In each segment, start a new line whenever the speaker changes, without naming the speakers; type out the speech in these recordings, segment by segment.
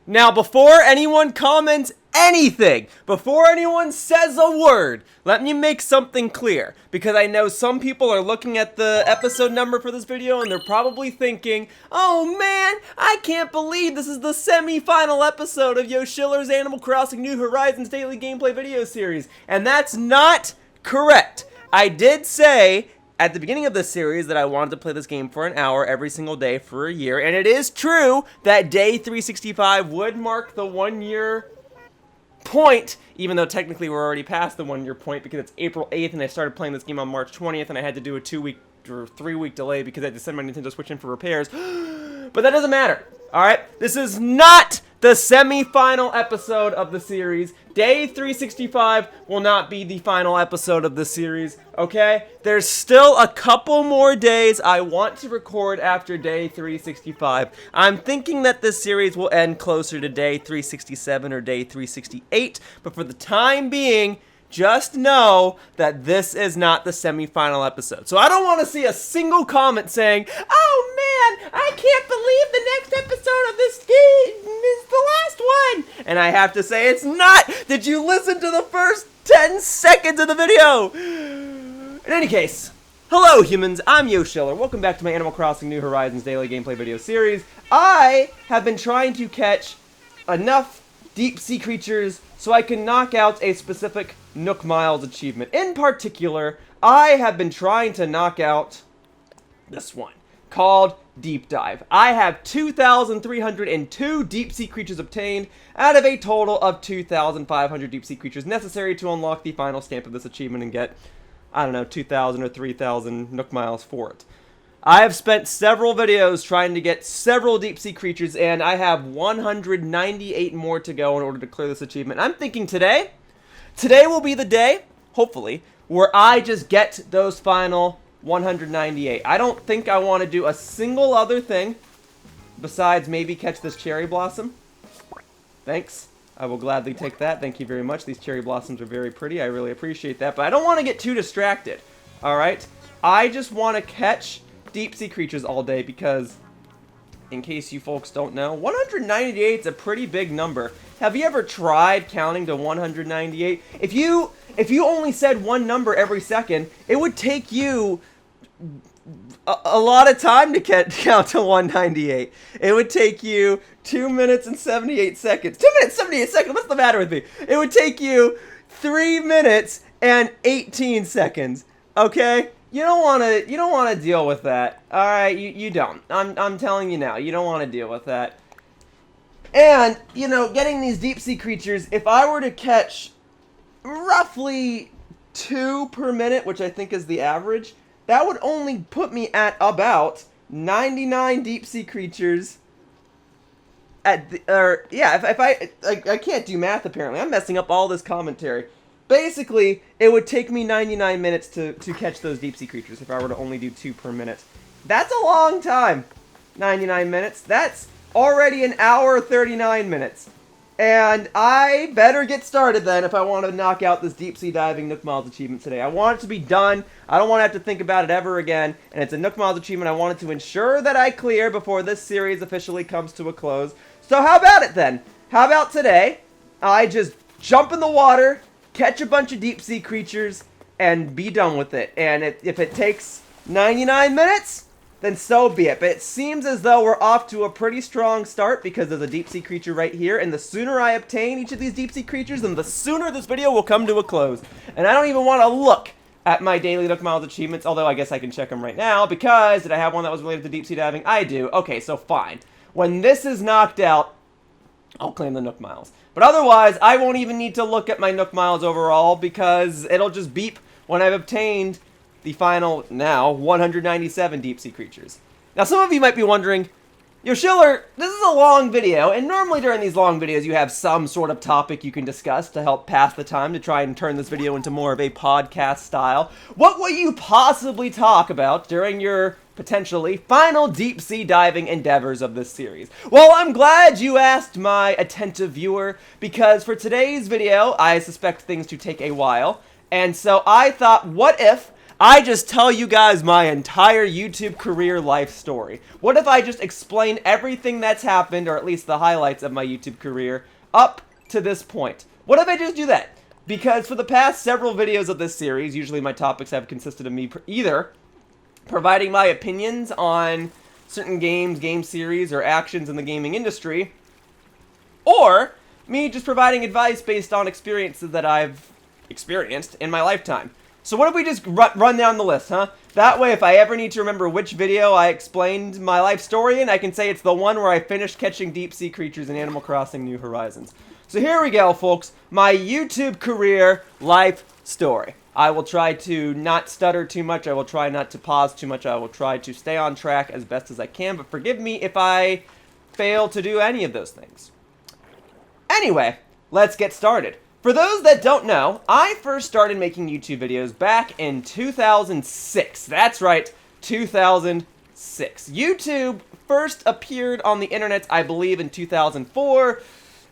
Now, before anyone comments anything, before anyone says a word, let me make something clear, because I know some people are looking at the episode number for this video and they're probably thinking, oh man, I can't believe this is the semi-final episode of Yoshiller's Animal Crossing New Horizons daily gameplay video series, and that's not correct. I did say at the beginning of this series that I wanted to play this game for an hour every single day for a year, and it is true that day 365 would mark the 1 year point, even though technically we're already past the 1 year point because it's April 8th and I started playing this game on March 20th and I had to do a 2-week or 3-week delay because I had to send my Nintendo Switch in for repairs. But that doesn't matter. Alright, this is not the semi-final episode of the series. Day 365 will not be the final episode of the series, okay? There's still a couple more days I want to record after day 365. I'm thinking that this series will end closer to day 367 or day 368, but for the time being, just know that this is not the semi-final episode. So I don't want to see a single comment saying, oh man, I can't believe the next episode of this game is the last one. And I have to say it's not. Did you listen to the first 10 seconds of the video? In any case, hello humans, I'm Yoshiller. Welcome back to my Animal Crossing New Horizons daily gameplay video series. I have been trying to catch enough deep sea creatures so I can knock out a specific Nook Miles achievement. In particular, I have been trying to knock out this one, called Deep Dive. I have 2,302 deep sea creatures obtained out of a total of 2,500 deep sea creatures necessary to unlock the final stamp of this achievement and get, I don't know, 2,000 or 3,000 Nook Miles for it. I have spent several videos trying to get several deep sea creatures, and I have 198 more to go in order to clear this achievement. I'm thinking today will be the day, hopefully, where I just get those final 198. I don't think I want to do a single other thing besides maybe catch this cherry blossom. Thanks. I will gladly take that. Thank you very much. These cherry blossoms are very pretty. I really appreciate that, but I don't want to get too distracted. All right? I just want to catch deep sea creatures all day because, in case you folks don't know, 198 is a pretty big number. Have you ever tried counting to 198? If you only said one number every second, it would take you a lot of time to count to 198. It would take you 2 minutes and 78 seconds. 2 minutes, 78 seconds? What's the matter with me? It would take you 3 minutes and 18 seconds. Okay? You don't want to deal with that. All right, you don't. I'm telling you now, you don't want to deal with that. And, you know, getting these deep sea creatures, if I were to catch roughly 2 per minute, which I think is the average, that would only put me at about 99 deep sea creatures at the, if I can't do math apparently. I'm messing up all this commentary. Basically, it would take me 99 minutes to catch those deep sea creatures if I were to only do 2 per minute. That's a long time. 99 minutes. That's already an hour 39 minutes. And I better get started then if I want to knock out this deep sea diving Nook Miles achievement today. I want it to be done. I don't want to have to think about it ever again. And it's a Nook Miles achievement I wanted to ensure that I clear before this series officially comes to a close. So how about it then? How about today I just jump in the water, catch a bunch of deep sea creatures, and be done with it. And if it takes 99 minutes, then so be it. But it seems as though we're off to a pretty strong start because there's a deep sea creature right here. And the sooner I obtain each of these deep sea creatures, then the sooner this video will come to a close. And I don't even want to look at my daily Nook Miles achievements, although I guess I can check them right now because did I have one that was related to deep sea diving? I do. Okay, so fine. When this is knocked out, I'll claim the Nook Miles. But otherwise, I won't even need to look at my Nook Miles overall because it'll just beep when I've obtained the final, now, 197 deep sea creatures. Now, some of you might be wondering, Yoshiller, this is a long video, and normally during these long videos you have some sort of topic you can discuss to help pass the time to try and turn this video into more of a podcast style. What will you possibly talk about during your potentially final deep sea diving endeavors of this series? Well, I'm glad you asked, my attentive viewer, because for today's video, I suspect things to take a while, and so I thought, what if I just tell you guys my entire YouTube career life story? What if I just explain everything that's happened, or at least the highlights of my YouTube career, up to this point? What if I just do that? Because for the past several videos of this series, usually my topics have consisted of me either providing my opinions on certain games, game series, or actions in the gaming industry, or me just providing advice based on experiences that I've experienced in my lifetime. So what if we just run down the list, huh? That way, if I ever need to remember which video I explained my life story in, I can say it's the one where I finished catching deep-sea creatures in Animal Crossing New Horizons. So here we go, folks. My YouTube career life story. I will try to not stutter too much. I will try not to pause too much. I will try to stay on track as best as I can, but forgive me if I fail to do any of those things. Anyway, let's get started. For those that don't know, I first started making YouTube videos back in 2006. That's right, 2006. YouTube first appeared on the internet, I believe, in 2004.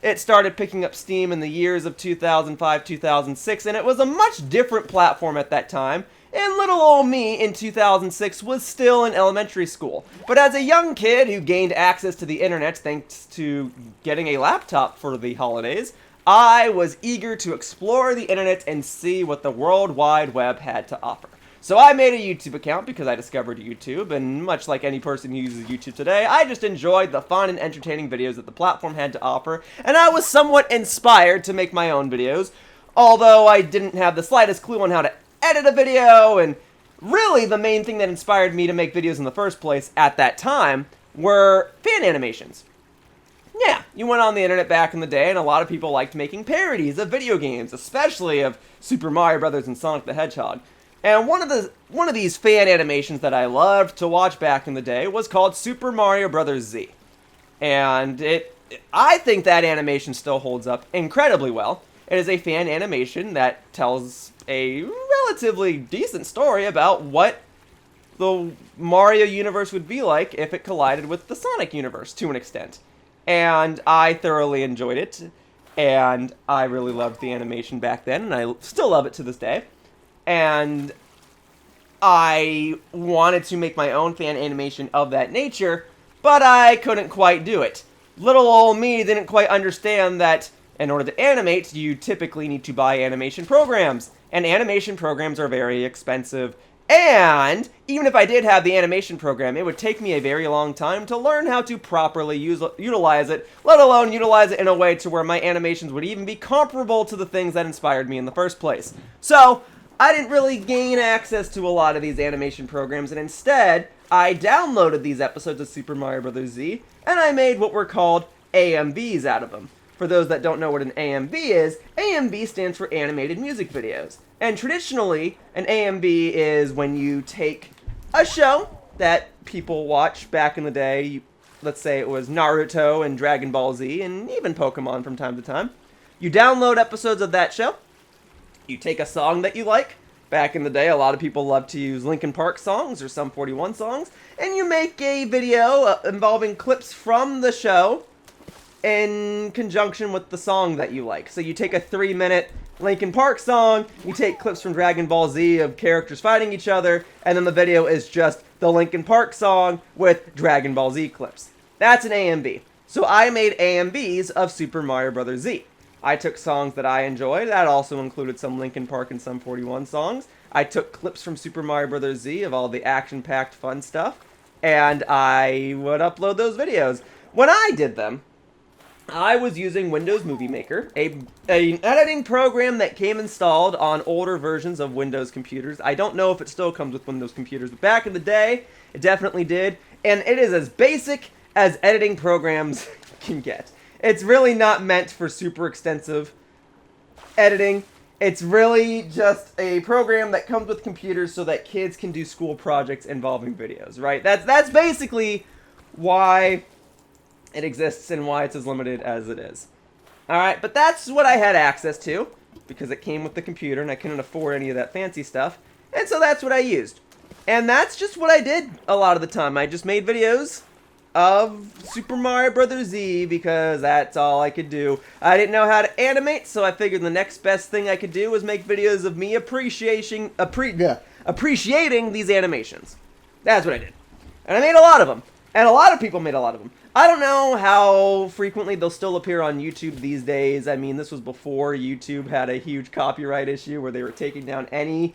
It started picking up steam in the years of 2005, 2006, and it was a much different platform at that time. And little old me in 2006 was still in elementary school. But as a young kid who gained access to the internet thanks to getting a laptop for the holidays, I was eager to explore the internet and see what the World Wide Web had to offer. So I made a YouTube account because I discovered YouTube, and much like any person who uses YouTube today, I just enjoyed the fun and entertaining videos that the platform had to offer, and I was somewhat inspired to make my own videos, although I didn't have the slightest clue on how to edit a video, and really the main thing that inspired me to make videos in the first place at that time were fan animations. Yeah, you went on the internet back in the day, and a lot of people liked making parodies of video games, especially of Super Mario Brothers and Sonic the Hedgehog. And one of these fan animations that I loved to watch back in the day was called Super Mario Bros. Z. And I think that animation still holds up incredibly well. It is a fan animation that tells a relatively decent story about what the Mario universe would be like if it collided with the Sonic universe to an extent. And I thoroughly enjoyed it, and I really loved the animation back then, and I still love it to this day. And I wanted to make my own fan animation of that nature, but I couldn't quite do it. Little old me didn't quite understand that in order to animate, you typically need to buy animation programs. And animation programs are very expensive. And even if I did have the animation program, it would take me a very long time to learn how to properly utilize it, let alone utilize it in a way to where my animations would even be comparable to the things that inspired me in the first place. So I didn't really gain access to a lot of these animation programs, and instead, I downloaded these episodes of Super Mario Bros. Z, and I made what were called AMVs out of them. For those that don't know what an AMV is, AMV stands for animated music videos. And traditionally, an AMV is when you take a show that people watch back in the day, let's say it was Naruto and Dragon Ball Z, and even Pokemon from time to time. You download episodes of that show. You take a song that you like. Back in the day, a lot of people loved to use Linkin Park songs or Sum 41 songs. And you make a video involving clips from the show in conjunction with the song that you like. So you take a 3-minute Linkin Park song, you take clips from Dragon Ball Z of characters fighting each other, and then the video is just the Linkin Park song with Dragon Ball Z clips. That's an AMV. So I made AMVs of Super Mario Bros. Z. I took songs that I enjoyed. That also included some Linkin Park and Sum 41 songs. I took clips from Super Mario Bros. Z of all the action-packed fun stuff, and I would upload those videos. When I did them, I was using Windows Movie Maker, an editing program that came installed on older versions of Windows computers. I don't know if it still comes with Windows computers, but back in the day, it definitely did. And it is as basic as editing programs can get. It's really not meant for super extensive editing. It's really just a program that comes with computers so that kids can do school projects involving videos, right? That's basically why it exists and why it's as limited as it is. Alright, but that's what I had access to, because it came with the computer and I couldn't afford any of that fancy stuff, and so that's what I used. And that's just what I did a lot of the time. I just made videos of Super Mario Bros. Z because that's all I could do. I didn't know how to animate, so I figured the next best thing I could do was make videos of me appreciating appreciating these animations. That's what I did. And I made a lot of them. And a lot of people made a lot of them. I don't know how frequently they'll still appear on YouTube these days. I mean, this was before YouTube had a huge copyright issue where they were taking down any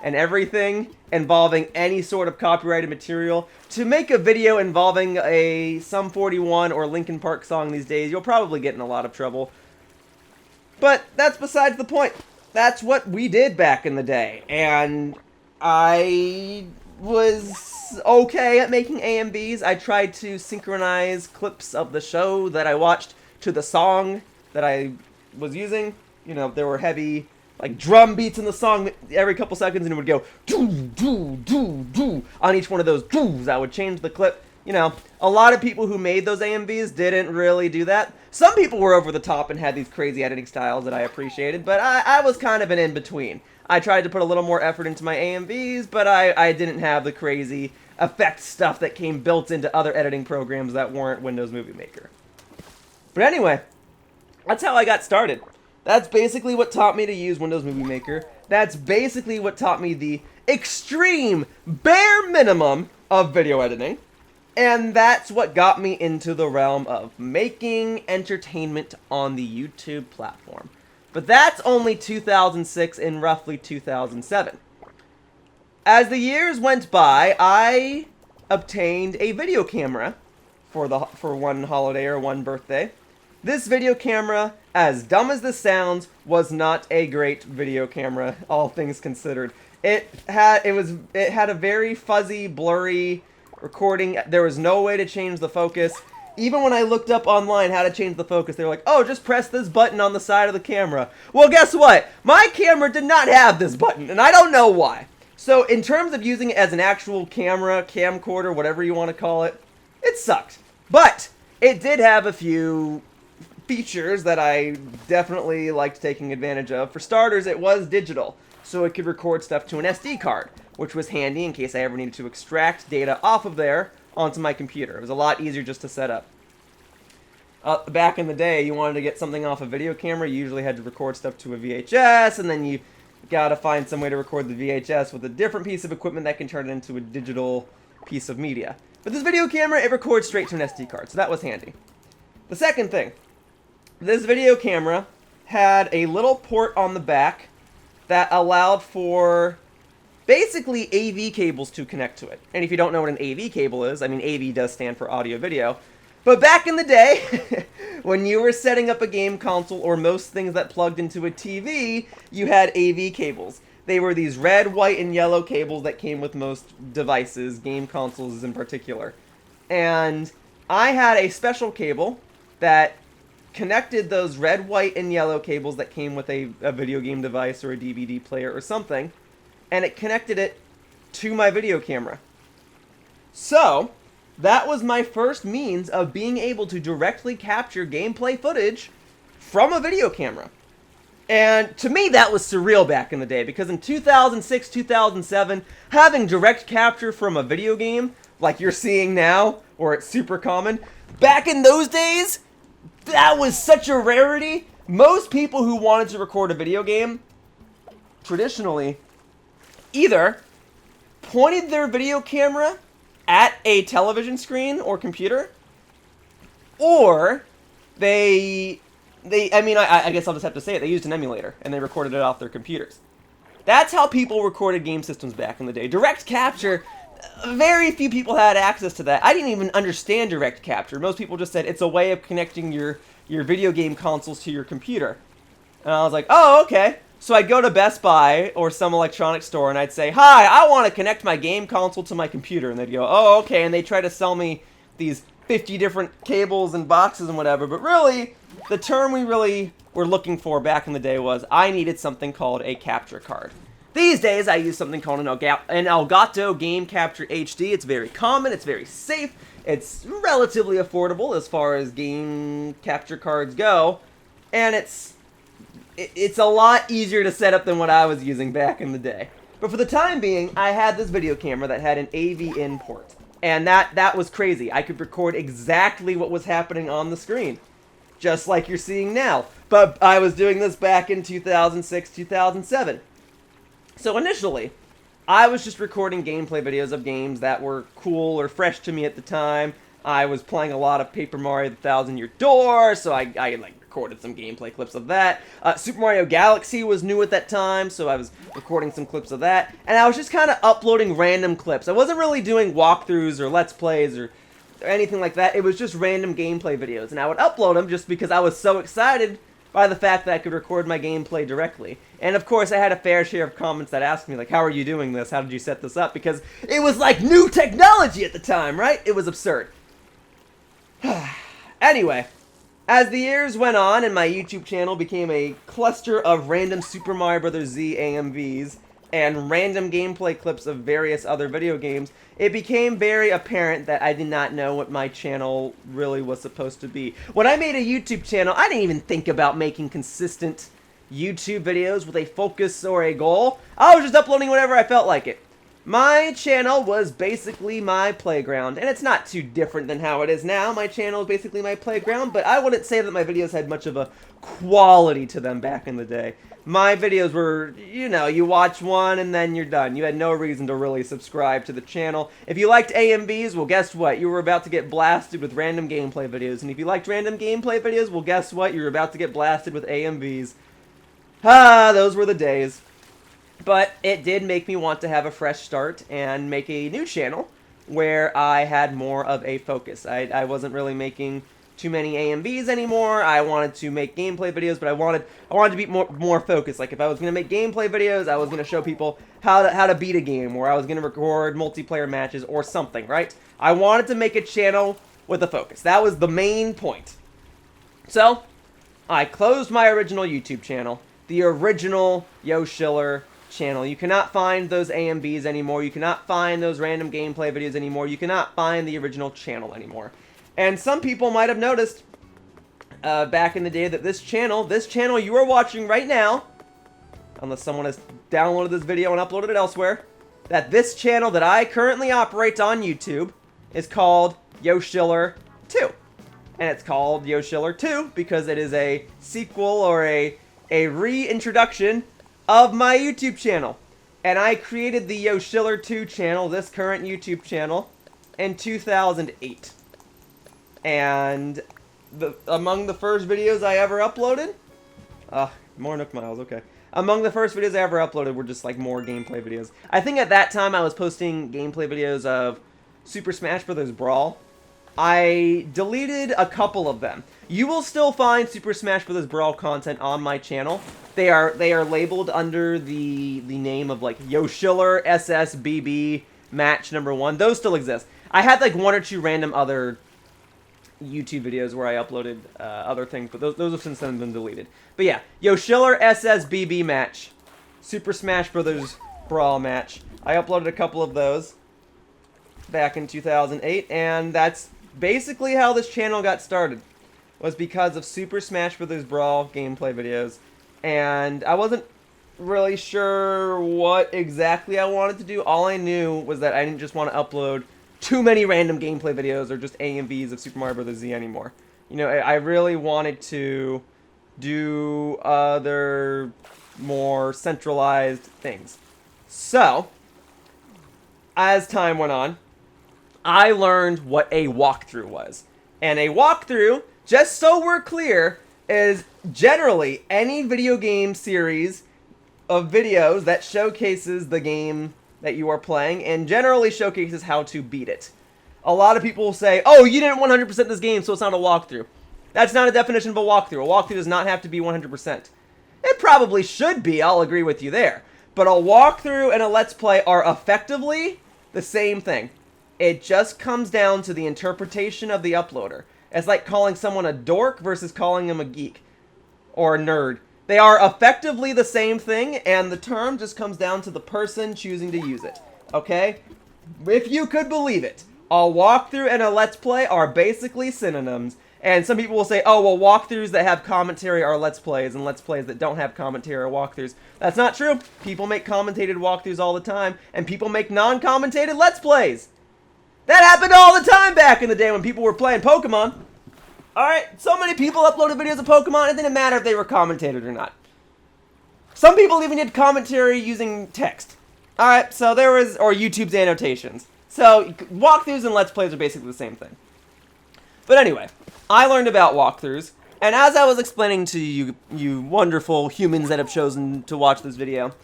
and everything involving any sort of copyrighted material. To make a video involving a Sum 41 or Linkin Park song these days, you'll probably get in a lot of trouble. But that's besides the point. That's what we did back in the day. And I was okay at making AMVs. I tried to synchronize clips of the show that I watched to the song that I was using. You know, there were heavy, like, drum beats in the song every couple seconds, and it would go doo doo doo doo on each one of those doos. I would change the clip. You know, a lot of people who made those AMVs didn't really do that. Some people were over the top and had these crazy editing styles that I appreciated, but I was kind of an in-between. I tried to put a little more effort into my AMVs, but I didn't have the crazy effect stuff that came built into other editing programs that weren't Windows Movie Maker. But anyway, that's how I got started. That's basically what taught me to use Windows Movie Maker. That's basically what taught me the extreme, bare minimum of video editing. And that's what got me into the realm of making entertainment on the YouTube platform. But that's only 2006 and roughly 2007. As the years went by, I obtained a video camera for one holiday or one birthday. This video camera, as dumb as this sounds, was not a great video camera, all things considered. It had a very fuzzy, blurry recording. There was no way to change the focus. Even when I looked up online how to change the focus, they were like, oh, just press this button on the side of the camera. Well, guess what? My camera did not have this button, and I don't know why. So in terms of using it as an actual camera, camcorder, whatever you want to call it, it sucked. But it did have a few features that I definitely liked taking advantage of. For starters, it was digital, so it could record stuff to an SD card, which was handy in case I ever needed to extract data off of there onto my computer. It was a lot easier just to set up. Back in the day, you wanted to get something off a video camera, you usually had to record stuff to a VHS, and then you gotta find some way to record the VHS with a different piece of equipment that can turn it into a digital piece of media. But this video camera, it records straight to an SD card, so that was handy. The second thing, this video camera had a little port on the back that allowed for basically AV cables to connect to it. And if you don't know what an AV cable is, I mean, AV does stand for audio video. But back in the day, when you were setting up a game console or most things that plugged into a TV, you had AV cables. They were these red, white, and yellow cables that came with most devices, game consoles in particular. And I had a special cable that connected those red, white, and yellow cables that came with a video game device or a DVD player or something, and it connected it to my video camera. So that was my first means of being able to directly capture gameplay footage from a video camera. And to me, that was surreal back in the day, because in 2006, 2007, having direct capture from a video game, like you're seeing now, or it's super common, back in those days, that was such a rarity. Most people who wanted to record a video game, traditionally, either pointed their video camera at a television screen or computer, or I guess I'll just have to say it, they used an emulator, and they recorded it off their computers. That's how people recorded game systems back in the day. Direct capture, very few people had access to that. I didn't even understand direct capture. Most people just said it's a way of connecting your video game consoles to your computer. And I was like, oh, okay. So I'd go to Best Buy or some electronics store and I'd say, hi, I want to connect my game console to my computer. And they'd go, oh, okay. And they try to sell me these 50 different cables and boxes and whatever. But really, the term we really were looking for back in the day was I needed something called a capture card. These days, I use something called an Elgato Game Capture HD. It's very common, it's very safe, it's relatively affordable as far as game capture cards go, and it's a lot easier to set up than what I was using back in the day. But for the time being, I had this video camera that had an AV in port, and that was crazy. I could record exactly what was happening on the screen, just like you're seeing now. But I was doing this back in 2006, 2007. So initially, I was just recording gameplay videos of games that were cool or fresh to me at the time. I was playing a lot of Paper Mario the Thousand Year Door, so I like recorded some gameplay clips of that. Super Mario Galaxy was new at that time, so I was recording some clips of that. And I was just kind of uploading random clips. I wasn't really doing walkthroughs or let's plays or anything like that. It was just random gameplay videos, and I would upload them just because I was so excited by the fact that I could record my gameplay directly. And of course, I had a fair share of comments that asked me, like, how are you doing this? How did you set this up? Because it was like new technology at the time, right? It was absurd. Anyway, as the years went on and my YouTube channel became a cluster of random Super Mario Bros. Z AMVs and random gameplay clips of various other video games, it became very apparent that I did not know what my channel really was supposed to be. When I made a YouTube channel, I didn't even think about making consistent YouTube videos with a focus or a goal. I was just uploading whenever I felt like it. My channel was basically my playground, and it's not too different than how it is now. My channel is basically my playground, but I wouldn't say that my videos had much of a quality to them back in the day. My videos were, you know, you watch one and then you're done. You had no reason to really subscribe to the channel. If you liked AMVs, well, guess what? You were about to get blasted with random gameplay videos. And if you liked random gameplay videos, well, guess what? You were about to get blasted with AMVs. Ah, those were the days. But it did make me want to have a fresh start and make a new channel where I had more of a focus. I wasn't really making too many AMVs anymore. I wanted to make gameplay videos, but I wanted to be more focused. Like if I was going to make gameplay videos, I was going to show people how to beat a game, or I was going to record multiplayer matches or something, right? I wanted to make a channel with a focus. That was the main point. So, I closed my original YouTube channel, the original Yoshiller channel. You cannot find those AMVs anymore. You cannot find those random gameplay videos anymore. You cannot find the original channel anymore. And some people might have noticed back in the day that this channel you are watching right now, unless someone has downloaded this video and uploaded it elsewhere, that this channel that I currently operate on YouTube is called Yoshiller 2. And it's called Yoshiller 2 because it is a sequel or a reintroduction of my YouTube channel. And I created the Yoshiller 2 channel, this current YouTube channel, in 2008. And among the first videos I ever uploaded, more Nook Miles, okay. Among the first videos I ever uploaded were just like more gameplay videos. I think at that time I was posting gameplay videos of Super Smash Bros. Brawl. I deleted a couple of them. You will still find Super Smash Bros. Brawl content on my channel. They are labeled under the name of like Yoshiller SSBB match number 1. Those still exist. I had like one or two random other YouTube videos where I uploaded other things, but those have since then been deleted. But yeah, Yoshiller SSBB match, Super Smash Bros. Brawl match. I uploaded a couple of those back in 2008, and that's basically how this channel got started. Was because of Super Smash Bros. Brawl gameplay videos, and I wasn't really sure what exactly I wanted to do. All I knew was that I didn't just want to upload too many random gameplay videos or just AMVs of Super Mario Bros. Z anymore. You know, I really wanted to do other more centralized things. So, as time went on, I learned what a walkthrough was. And a walkthrough, just so we're clear, is generally any video game series of videos that showcases the game that you are playing and generally showcases how to beat it. A lot of people will say, oh, you didn't 100% this game, so it's not a walkthrough. That's not a definition of a walkthrough. A walkthrough does not have to be 100%. It probably should be, I'll agree with you there. But a walkthrough and a let's play are effectively the same thing. It just comes down to the interpretation of the uploader. It's like calling someone a dork versus calling them a geek or a nerd. They are effectively the same thing, and the term just comes down to the person choosing to use it. Okay? If you could believe it, a walkthrough and a let's play are basically synonyms. And some people will say, oh, well, walkthroughs that have commentary are let's plays, and let's plays that don't have commentary are walkthroughs. That's not true. People make commentated walkthroughs all the time, and people make non-commentated let's plays. That happened all the time back in the day when people were playing Pokemon. Alright, so many people uploaded videos of Pokemon, it didn't matter if they were commentated or not. Some people even did commentary using text. Alright, so there was, or YouTube's annotations. So, walkthroughs and Let's Plays are basically the same thing. But anyway, I learned about walkthroughs, and as I was explaining to you wonderful humans that have chosen to watch this video,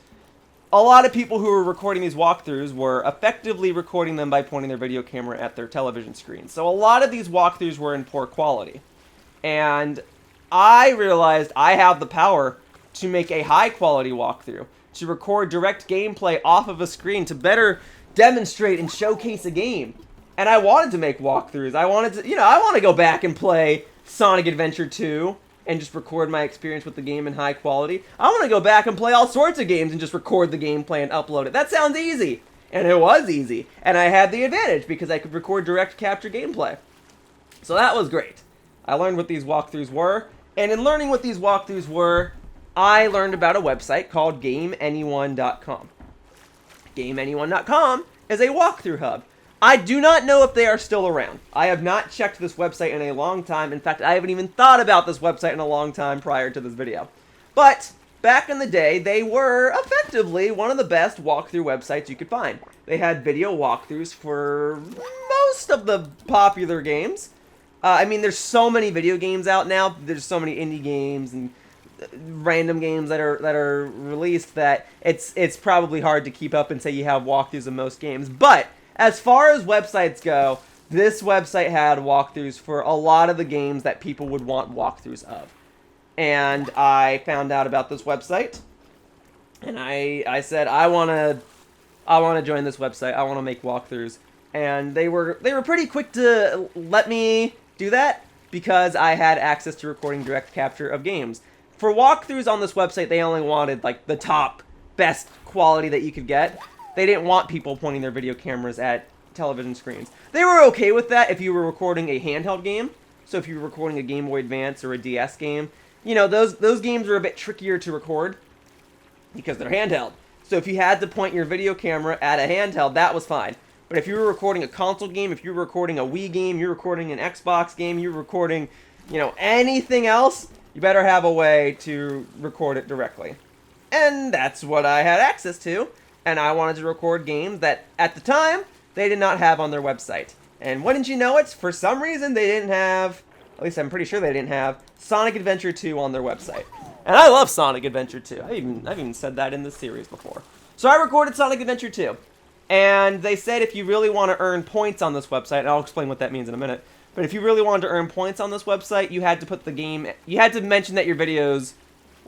a lot of people who were recording these walkthroughs were effectively recording them by pointing their video camera at their television screen. So a lot of these walkthroughs were in poor quality. And I realized I have the power to make a high quality walkthrough, to record direct gameplay off of a screen to better demonstrate and showcase a game. And I wanted to make walkthroughs. I wanted to, I want to go back and play Sonic Adventure 2 and just record my experience with the game in high quality. I want to go back and play all sorts of games and just record the gameplay and upload it. That sounds easy. And it was easy. And I had the advantage because I could record direct capture gameplay. So that was great. I learned what these walkthroughs were. And in learning what these walkthroughs were, I learned about a website called GameAnyone.com. GameAnyone.com is a walkthrough hub. I do not know if they are still around. I have not checked this website in a long time. In fact, I haven't even thought about this website in a long time prior to this video. But back in the day, they were effectively one of the best walkthrough websites you could find. They had video walkthroughs for most of the popular games. I mean, there's so many video games out now. There's so many indie games and random games that are released that it's probably hard to keep up and say you have walkthroughs of most games. But as far as websites go, this website had walkthroughs for a lot of the games that people would want walkthroughs of. And I found out about this website, and I said, I want to join this website. I want to make walkthroughs. And they were pretty quick to let me do that because I had access to recording direct capture of games. For walkthroughs on this website, they only wanted like the top best quality that you could get. They didn't want people pointing their video cameras at television screens. They were okay with that if you were recording a handheld game. So if you were recording a Game Boy Advance or a DS game, those games are a bit trickier to record because they're handheld. So if you had to point your video camera at a handheld, that was fine. But if you were recording a console game, if you were recording a Wii game, you're recording an Xbox game, you're recording, anything else, you better have a way to record it directly. And that's what I had access to. And I wanted to record games that, at the time, they did not have on their website. And wouldn't you know it, for some reason they didn't have, at least I'm pretty sure they didn't have, Sonic Adventure 2 on their website. And I love Sonic Adventure 2. I've even said that in this series before. So I recorded Sonic Adventure 2. And they said if you really want to earn points on this website, and I'll explain what that means in a minute, but if you really wanted to earn points on this website, you had to put you had to mention that your videos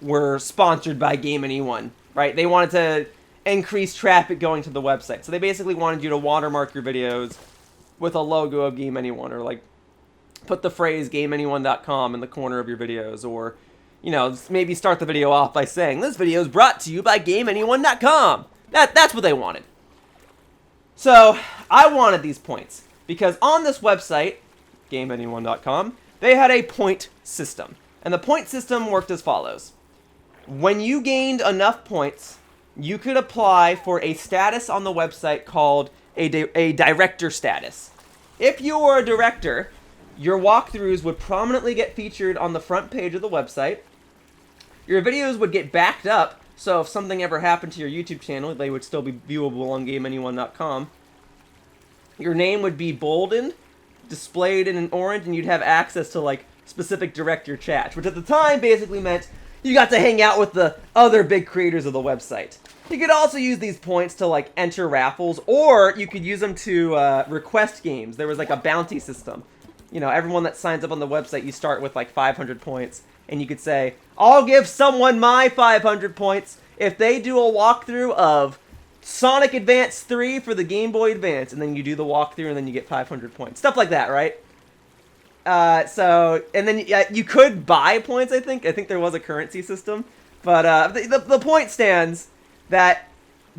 were sponsored by Game Anyone, right? They wanted to increase traffic going to the website. So they basically wanted you to watermark your videos with a logo of Game Anyone, or like put the phrase GameAnyone.com in the corner of your videos, or maybe start the video off by saying this video is brought to you by GameAnyone.com. That's what they wanted. So I wanted these points because on this website, GameAnyone.com, they had a point system, and the point system worked as follows. When you gained enough points, you could apply for a status on the website called a director status. If you were a director, your walkthroughs would prominently get featured on the front page of the website. Your videos would get backed up, so if something ever happened to your YouTube channel, they would still be viewable on GameAnyone.com. Your name would be boldened, displayed in an orange, and you'd have access to like specific director chats, which at the time basically meant you got to hang out with the other big creators of the website. You could also use these points to like enter raffles, or you could use them to request games. There was like a bounty system. Everyone that signs up on the website, you start with like 500 points, and you could say, I'll give someone my 500 points if they do a walkthrough of Sonic Advance 3 for the Game Boy Advance, and then you do the walkthrough, and then you get 500 points. Stuff like that, right? And then you could buy points, I think. I think there was a currency system. But the point stands that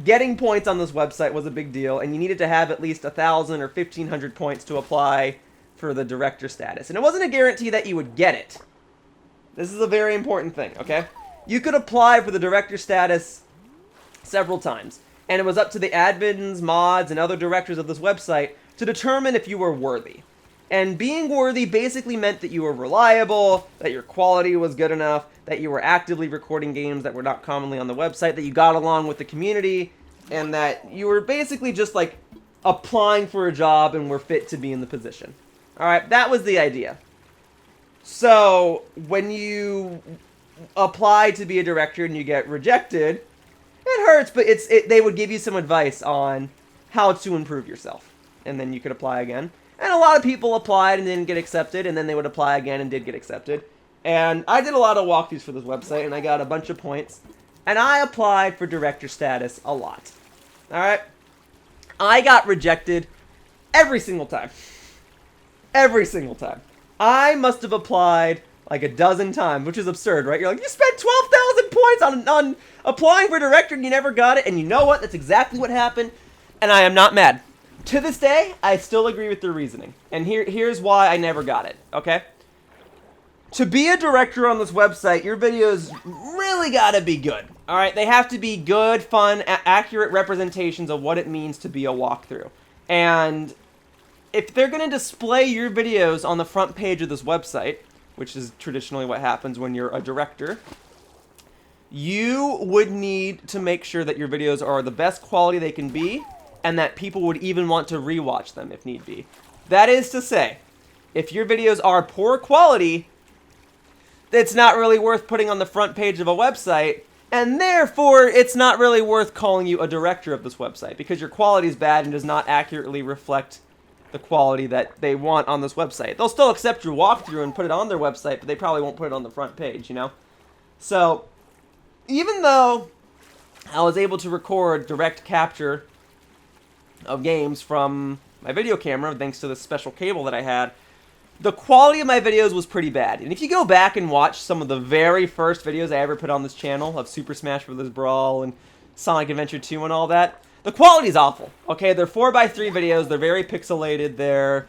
getting points on this website was a big deal, and you needed to have at least 1,000 or 1,500 points to apply for the director status. And it wasn't a guarantee that you would get it. This is a very important thing, okay? You could apply for the director status several times, and it was up to the admins, mods, and other directors of this website to determine if you were worthy. And being worthy basically meant that you were reliable, that your quality was good enough, that you were actively recording games that were not commonly on the website, that you got along with the community, and that you were basically just like applying for a job and were fit to be in the position. All right, that was the idea. So when you apply to be a director and you get rejected, it hurts, but they would give you some advice on how to improve yourself, and then you could apply again. And a lot of people applied and didn't get accepted, and then they would apply again and did get accepted. And I did a lot of walkthroughs for this website, and I got a bunch of points. And I applied for director status a lot. Alright? I got rejected every single time. Every single time. I must have applied like a dozen times, which is absurd, right? You're like, you spent 12,000 points on applying for director and you never got it. And you know what? That's exactly what happened. And I am not mad. To this day, I still agree with their reasoning. And here's why I never got it, okay? To be a director on this website, your videos really gotta be good. Alright, they have to be good, fun, accurate representations of what it means to be a walkthrough. And if they're gonna display your videos on the front page of this website, which is traditionally what happens when you're a director, you would need to make sure that your videos are the best quality they can be, and that people would even want to rewatch them if need be. That is to say, if your videos are poor quality, it's not really worth putting on the front page of a website, and therefore it's not really worth calling you a director of this website, because your quality is bad and does not accurately reflect the quality that they want on this website. They'll still accept your walkthrough and put it on their website, but they probably won't put it on the front page, you know? So, even though I was able to record direct capture of games from my video camera, thanks to this special cable that I had, the quality of my videos was pretty bad. And if you go back and watch some of the very first videos I ever put on this channel of Super Smash Bros. Brawl and Sonic Adventure 2 and all that, the quality is awful. Okay, they're 4x3 videos, they're very pixelated, they're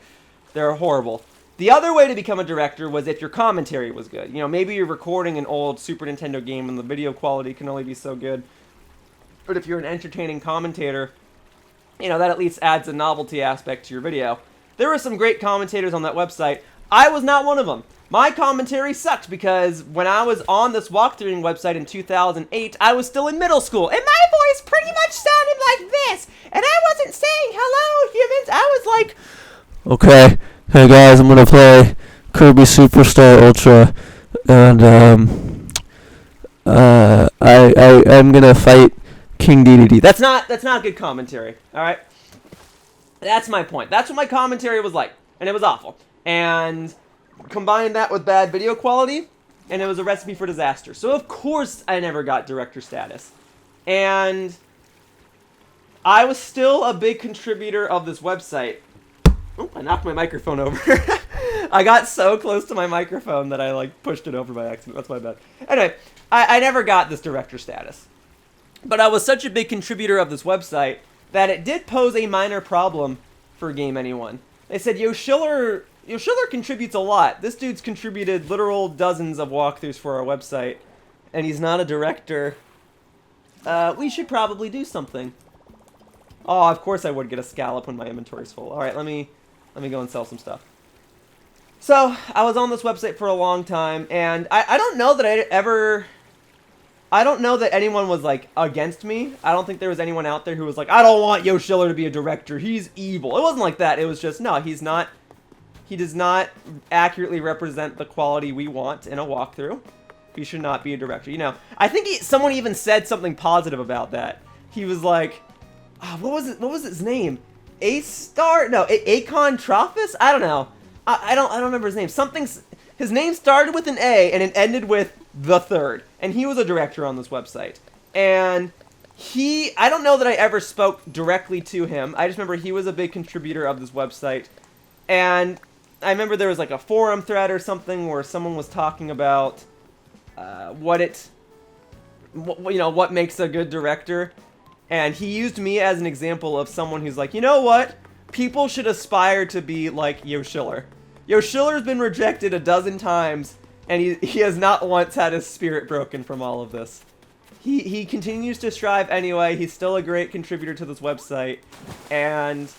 horrible. The other way to become a director was if your commentary was good. You know, maybe you're recording an old Super Nintendo game and the video quality can only be so good. But if you're an entertaining commentator, you know, that at least adds a novelty aspect to your video. There were some great commentators on that website. I was not one of them. My commentary sucked because when I was on this walkthrough website in 2008, I was still in middle school, and my voice pretty much sounded like this. And I wasn't saying, hello, humans. I was like, okay, hey guys, I'm going to play Kirby Superstar Ultra, and I'm going to fight King DDD. That's not good commentary, alright? That's my point. That's what my commentary was like, and it was awful. And combine that with bad video quality, and it was a recipe for disaster. So of course I never got director status. And I was still a big contributor of this website. Oh, I knocked my microphone over. I got so close to my microphone that I like pushed it over by accident. That's my bad. Anyway, I never got this director status. But I was such a big contributor of this website that it did pose a minor problem for Game Anyone. They said, Yoshiller contributes a lot. This dude's contributed literal dozens of walkthroughs for our website, and he's not a director. We should probably do something. Oh, of course I would get a scallop when my inventory's full. Alright, let me go and sell some stuff. So, I was on this website for a long time, and I don't know that I don't know that anyone was, like, against me. I don't think there was anyone out there who was like, I don't want Yoshiller to be a director. He's evil. It wasn't like that. It was just, no, he's not. He does not accurately represent the quality we want in a walkthrough. He should not be a director. You know, I think someone even said something positive about that. He was like, oh, what was his name? A-Star? No, Akon Trophus? I don't know. I don't remember his name. His name started with an A and it ended with the third. And he was a director on this website. And I don't know that I ever spoke directly to him. I just remember he was a big contributor of this website. And I remember there was like a forum thread or something where someone was talking about what makes a good director. And he used me as an example of someone who's like, you know what? People should aspire to be like Yoshiller. Yoshiller's been rejected a dozen times, and he has not once had his spirit broken from all of this. He continues to strive anyway. He's still a great contributor to this website, and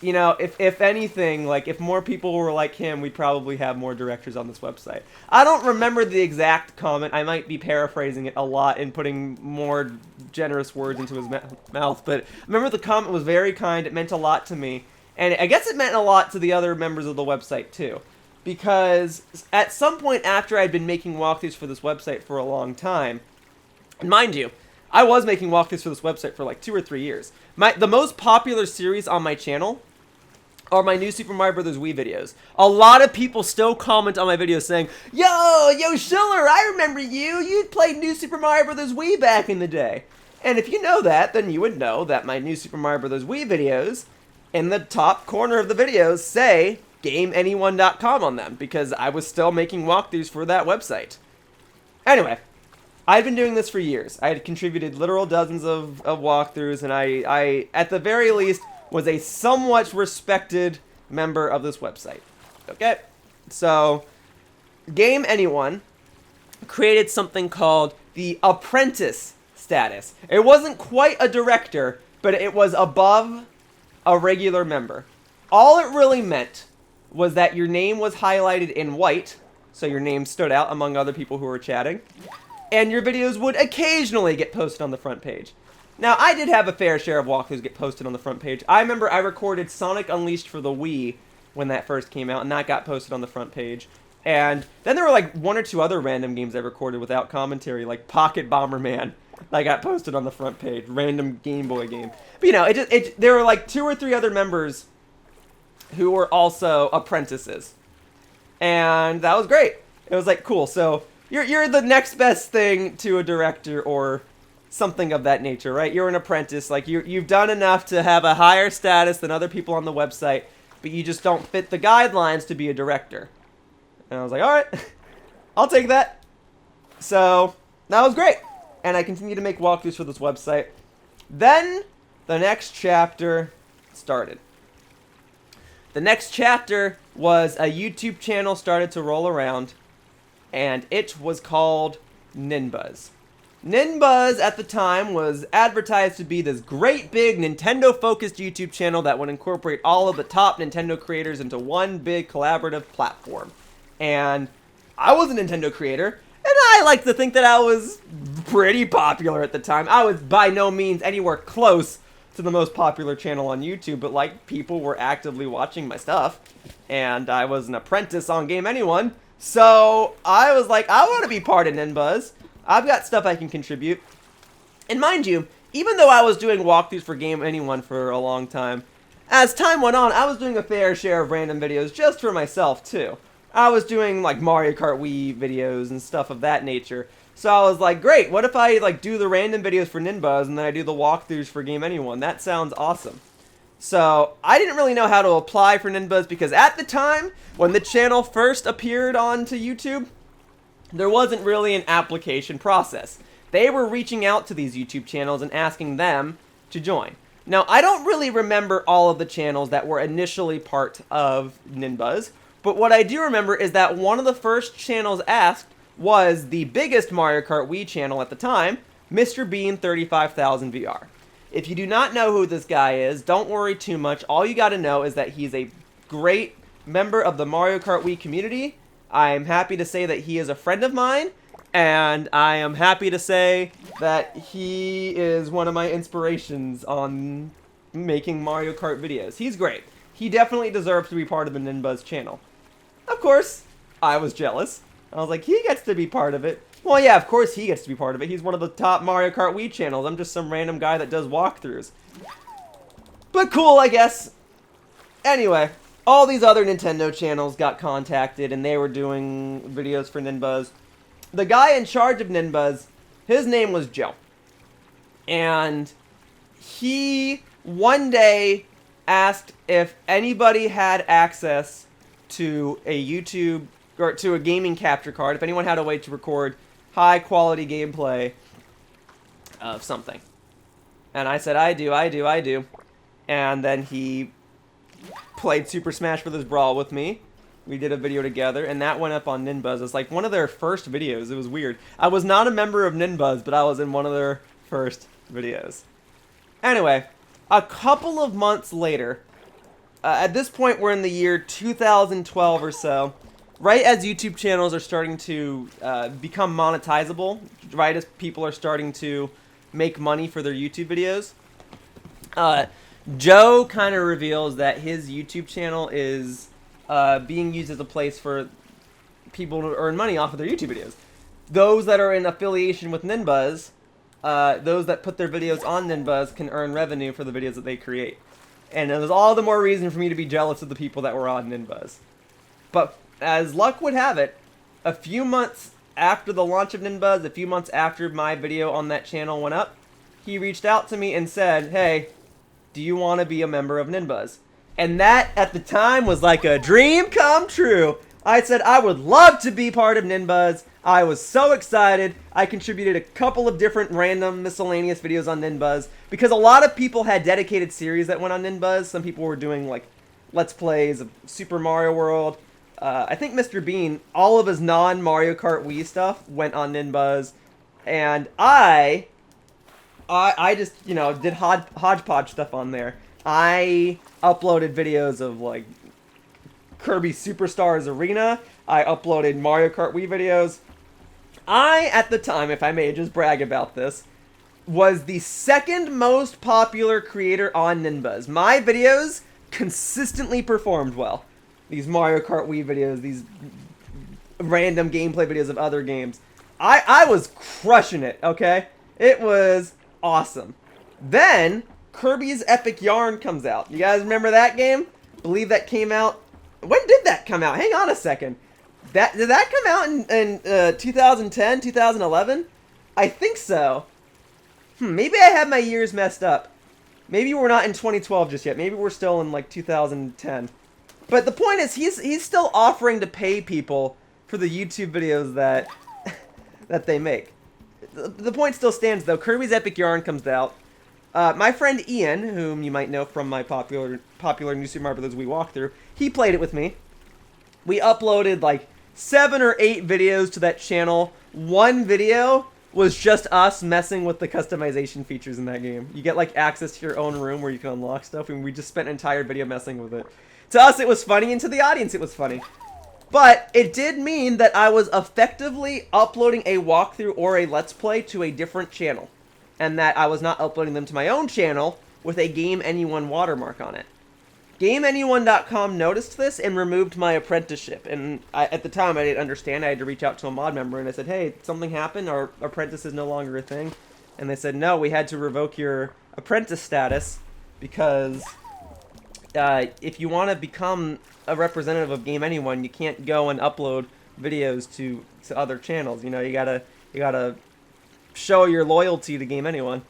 you know, if anything, like, if more people were like him, we'd probably have more directors on this website. I don't remember the exact comment. I might be paraphrasing it a lot and putting more generous words into his mouth, but I remember the comment was very kind. It meant a lot to me, and I guess it meant a lot to the other members of the website, too. Because at some point after I'd been making walkthroughs for this website for a long time, and mind you, I was making walkthroughs for this website for like 2 or 3 years. The most popular series on my channel are my new Super Mario Bros. Wii videos. A lot of people still comment on my videos saying, "Yo, Yoshiller, I remember you. You played New Super Mario Bros. Wii back in the day." And if you know that, then you would know that my new Super Mario Bros. Wii videos, in the top corner of the videos, say GameAnyone.com on them, because I was still making walkthroughs for that website. Anyway, I'd been doing this for years. I had contributed literal dozens of walkthroughs, and I, at the very least, was a somewhat respected member of this website. Okay? So, Game Anyone created something called the apprentice status. It wasn't quite a director, but it was above a regular member. All it really meant was that your name was highlighted in white, so your name stood out among other people who were chatting, and your videos would occasionally get posted on the front page. Now, I did have a fair share of walkthroughs get posted on the front page. I remember I recorded Sonic Unleashed for the Wii when that first came out, and that got posted on the front page. And then there were like 1 or 2 other random games I recorded without commentary, like Pocket Bomberman, that got posted on the front page. Random Game Boy game. But you know, there were like 2 or 3 other members who were also apprentices. And that was great. It was like, cool, so you're the next best thing to a director or something of that nature, right? You're an apprentice. Like, you've done enough to have a higher status than other people on the website, but you just don't fit the guidelines to be a director. And I was like, all right, I'll take that. So that was great. And I continued to make walkthroughs for this website. Then the next chapter started. The next chapter was a YouTube channel started to roll around, and it was called Ninbuzz. Ninbuzz at the time was advertised to be this great big Nintendo-focused YouTube channel that would incorporate all of the top Nintendo creators into one big collaborative platform. And I was a Nintendo creator, and I like to think that I was pretty popular at the time. I was by no means anywhere close to the most popular channel on YouTube, but like, people were actively watching my stuff, and I was an apprentice on Game Anyone, so I was like, I want to be part of Ninbuzz. I've got stuff I can contribute. And mind you, even though I was doing walkthroughs for Game Anyone for a long time, as time went on, I was doing a fair share of random videos just for myself, too. I was doing, like, Mario Kart Wii videos and stuff of that nature. So I was like, great, what if I, like, do the random videos for Ninbuzz and then I do the walkthroughs for Game Anyone? That sounds awesome. So I didn't really know how to apply for Ninbuzz because at the time, when the channel first appeared onto YouTube, there wasn't really an application process. They were reaching out to these YouTube channels and asking them to join. Now, I don't really remember all of the channels that were initially part of Ninbuzz, but what I do remember is that one of the first channels asked was the biggest Mario Kart Wii channel at the time, Mr. Bean 35,000 VR. If you do not know who this guy is, don't worry too much. All you gotta know is that he's a great member of the Mario Kart Wii community. I'm happy to say that he is a friend of mine, and I am happy to say that he is one of my inspirations on making Mario Kart videos. He's great. He definitely deserves to be part of the Ninbuzz channel. Of course, I was jealous. I was like, he gets to be part of it. Well, yeah, of course he gets to be part of it. He's one of the top Mario Kart Wii channels. I'm just some random guy that does walkthroughs. But cool, I guess. Anyway, all these other Nintendo channels got contacted, and they were doing videos for Ninbuzz. The guy in charge of Ninbuzz, his name was Joe. And he, one day, asked if anybody had access to a YouTube, or to a gaming capture card, if anyone had a way to record high-quality gameplay of something. And I said, I do. And then he played Super Smash Bros. Brawl with me. We did a video together, and that went up on Ninbuzz. It's like one of their first videos. It was weird. I was not a member of Ninbuzz, but I was in one of their first videos. Anyway, a couple of months later, at this point, we're in the year 2012 or so. Right as YouTube channels are starting to become monetizable, right as people are starting to make money for their YouTube videos, Joe kind of reveals that his YouTube channel is being used as a place for people to earn money off of their YouTube videos. Those that are in affiliation with Ninbuzz, those that put their videos on Ninbuzz can earn revenue for the videos that they create. And there's all the more reason for me to be jealous of the people that were on Ninbuzz. But as luck would have it, a few months after the launch of Ninbuzz, a few months after my video on that channel went up, he reached out to me and said, "Hey, do you want to be a member of Ninbuzz?" And that, at the time, was like a dream come true. I said I would love to be part of Ninbuzz. I was so excited. I contributed a couple of different random miscellaneous videos on Ninbuzz because a lot of people had dedicated series that went on Ninbuzz. Some people were doing like Let's Plays of Super Mario World. I think Mr. Bean, all of his non-Mario Kart Wii stuff went on Ninbuzz. And I just, you know, did hodgepodge stuff on there. I uploaded videos of, like, Kirby Superstars Arena. I uploaded Mario Kart Wii videos. I, at the time, if I may just brag about this, was the second most popular creator on Ninbuzz. My videos consistently performed well. These Mario Kart Wii videos, these random gameplay videos of other games. I was crushing it, okay? It was awesome. Then, Kirby's Epic Yarn comes out. You guys remember that game? I believe that came out... When did that come out? Hang on a second. Did that come out in 2010, 2011? I think so. Maybe I have my years messed up. Maybe we're not in 2012 just yet. Maybe we're still in, like, 2010. But the point is, he's still offering to pay people for the YouTube videos that that they make. The point still stands, though. Kirby's Epic Yarn comes out. My friend Ian, whom you might know from my popular New Super Mario Bros. Wii walkthrough, he played it with me. We uploaded like 7 or 8 videos to that channel. One video was just us messing with the customization features in that game. You get like access to your own room where you can unlock stuff, and we just spent an entire video messing with it. To us, it was funny, and to the audience, it was funny. But it did mean that I was effectively uploading a walkthrough or a Let's Play to a different channel. And that I was not uploading them to my own channel with a Game Anyone watermark on it. GameAnyone.com noticed this and removed my apprenticeship. And at the time, I didn't understand. I had to reach out to a mod member, and I said, "Hey, something happened. Our apprentice is no longer a thing." And they said, "No, we had to revoke your apprentice status because... if you want to become a representative of Game Anyone, you can't go and upload videos to other channels. You know, you gotta show your loyalty to Game Anyone."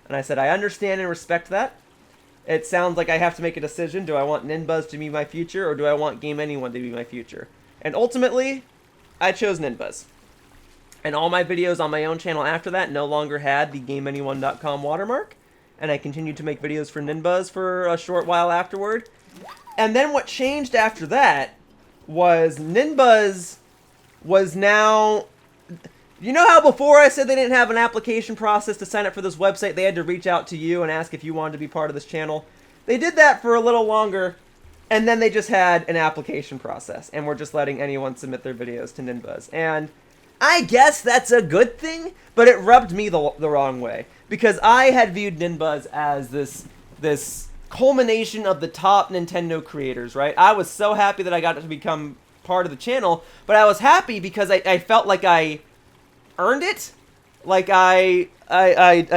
And I said, "I understand and respect that. It sounds like I have to make a decision. Do I want Ninbuzz to be my future, or do I want Game Anyone to be my future?" And ultimately, I chose Ninbuzz. And all my videos on my own channel after that no longer had the GameAnyone.com watermark. And I continued to make videos for Ninbuzz for a short while afterward. And then what changed after that was Ninbuzz was now... You know how before I said they didn't have an application process to sign up for this website? They had to reach out to you and ask if you wanted to be part of this channel. They did that for a little longer, and then they just had an application process. And we're just letting anyone submit their videos to Ninbuzz. And I guess that's a good thing, but it rubbed me the wrong way. Because I had viewed Ninbuzz as this culmination of the top Nintendo creators, right? I was so happy that I got to become part of the channel, but I was happy because I felt like I earned it. Like I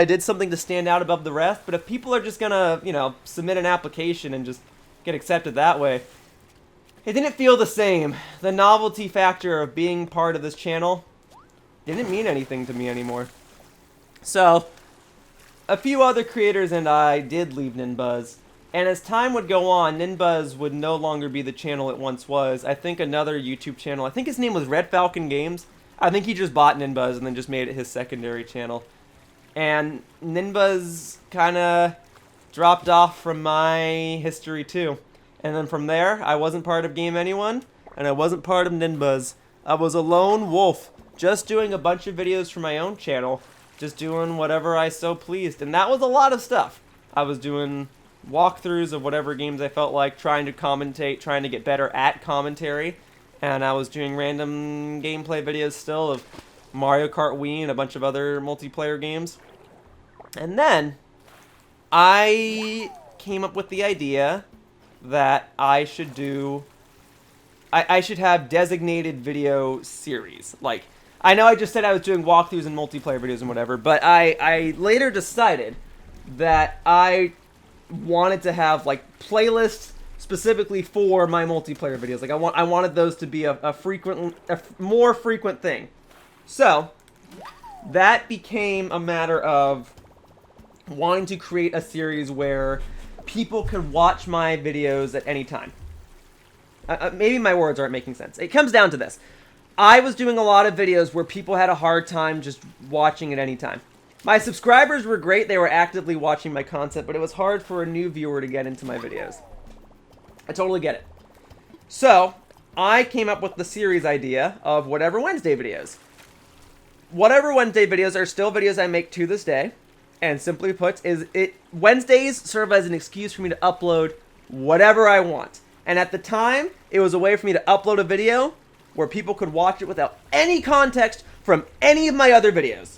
did something to stand out above the rest. But if people are just gonna, you know, submit an application and just get accepted that way, it didn't feel the same. The novelty factor of being part of this channel didn't mean anything to me anymore. So a few other creators and I did leave Ninbuzz, and as time would go on, Ninbuzz would no longer be the channel it once was. I think another YouTube channel, I think his name was Red Falcon Games, I think he just bought Ninbuzz and then just made it his secondary channel. And Ninbuzz kind of dropped off from my history too. And then from there, I wasn't part of Game Anyone, and I wasn't part of Ninbuzz. I was a lone wolf, just doing a bunch of videos for my own channel, just doing whatever I so pleased. And that was a lot of stuff. I was doing walkthroughs of whatever games I felt like, trying to commentate, trying to get better at commentary. And I was doing random gameplay videos still of Mario Kart Wii and a bunch of other multiplayer games. And then I came up with the idea that I should have designated video series. Like, I know I just said I was doing walkthroughs and multiplayer videos and whatever, but I later decided that I wanted to have, like, playlists specifically for my multiplayer videos. Like, I wanted those to be a more frequent thing. So, that became a matter of wanting to create a series where people could watch my videos at any time. Maybe my words aren't making sense. It comes down to this. I was doing a lot of videos where people had a hard time just watching at any time. My subscribers were great. They were actively watching my content, but it was hard for a new viewer to get into my videos. I totally get it. So, I came up with the series idea of Whatever Wednesday videos. Whatever Wednesday videos are still videos I make to this day. And simply put, Wednesdays serve as an excuse for me to upload whatever I want. And at the time, it was a way for me to upload a video where people could watch it without any context from any of my other videos.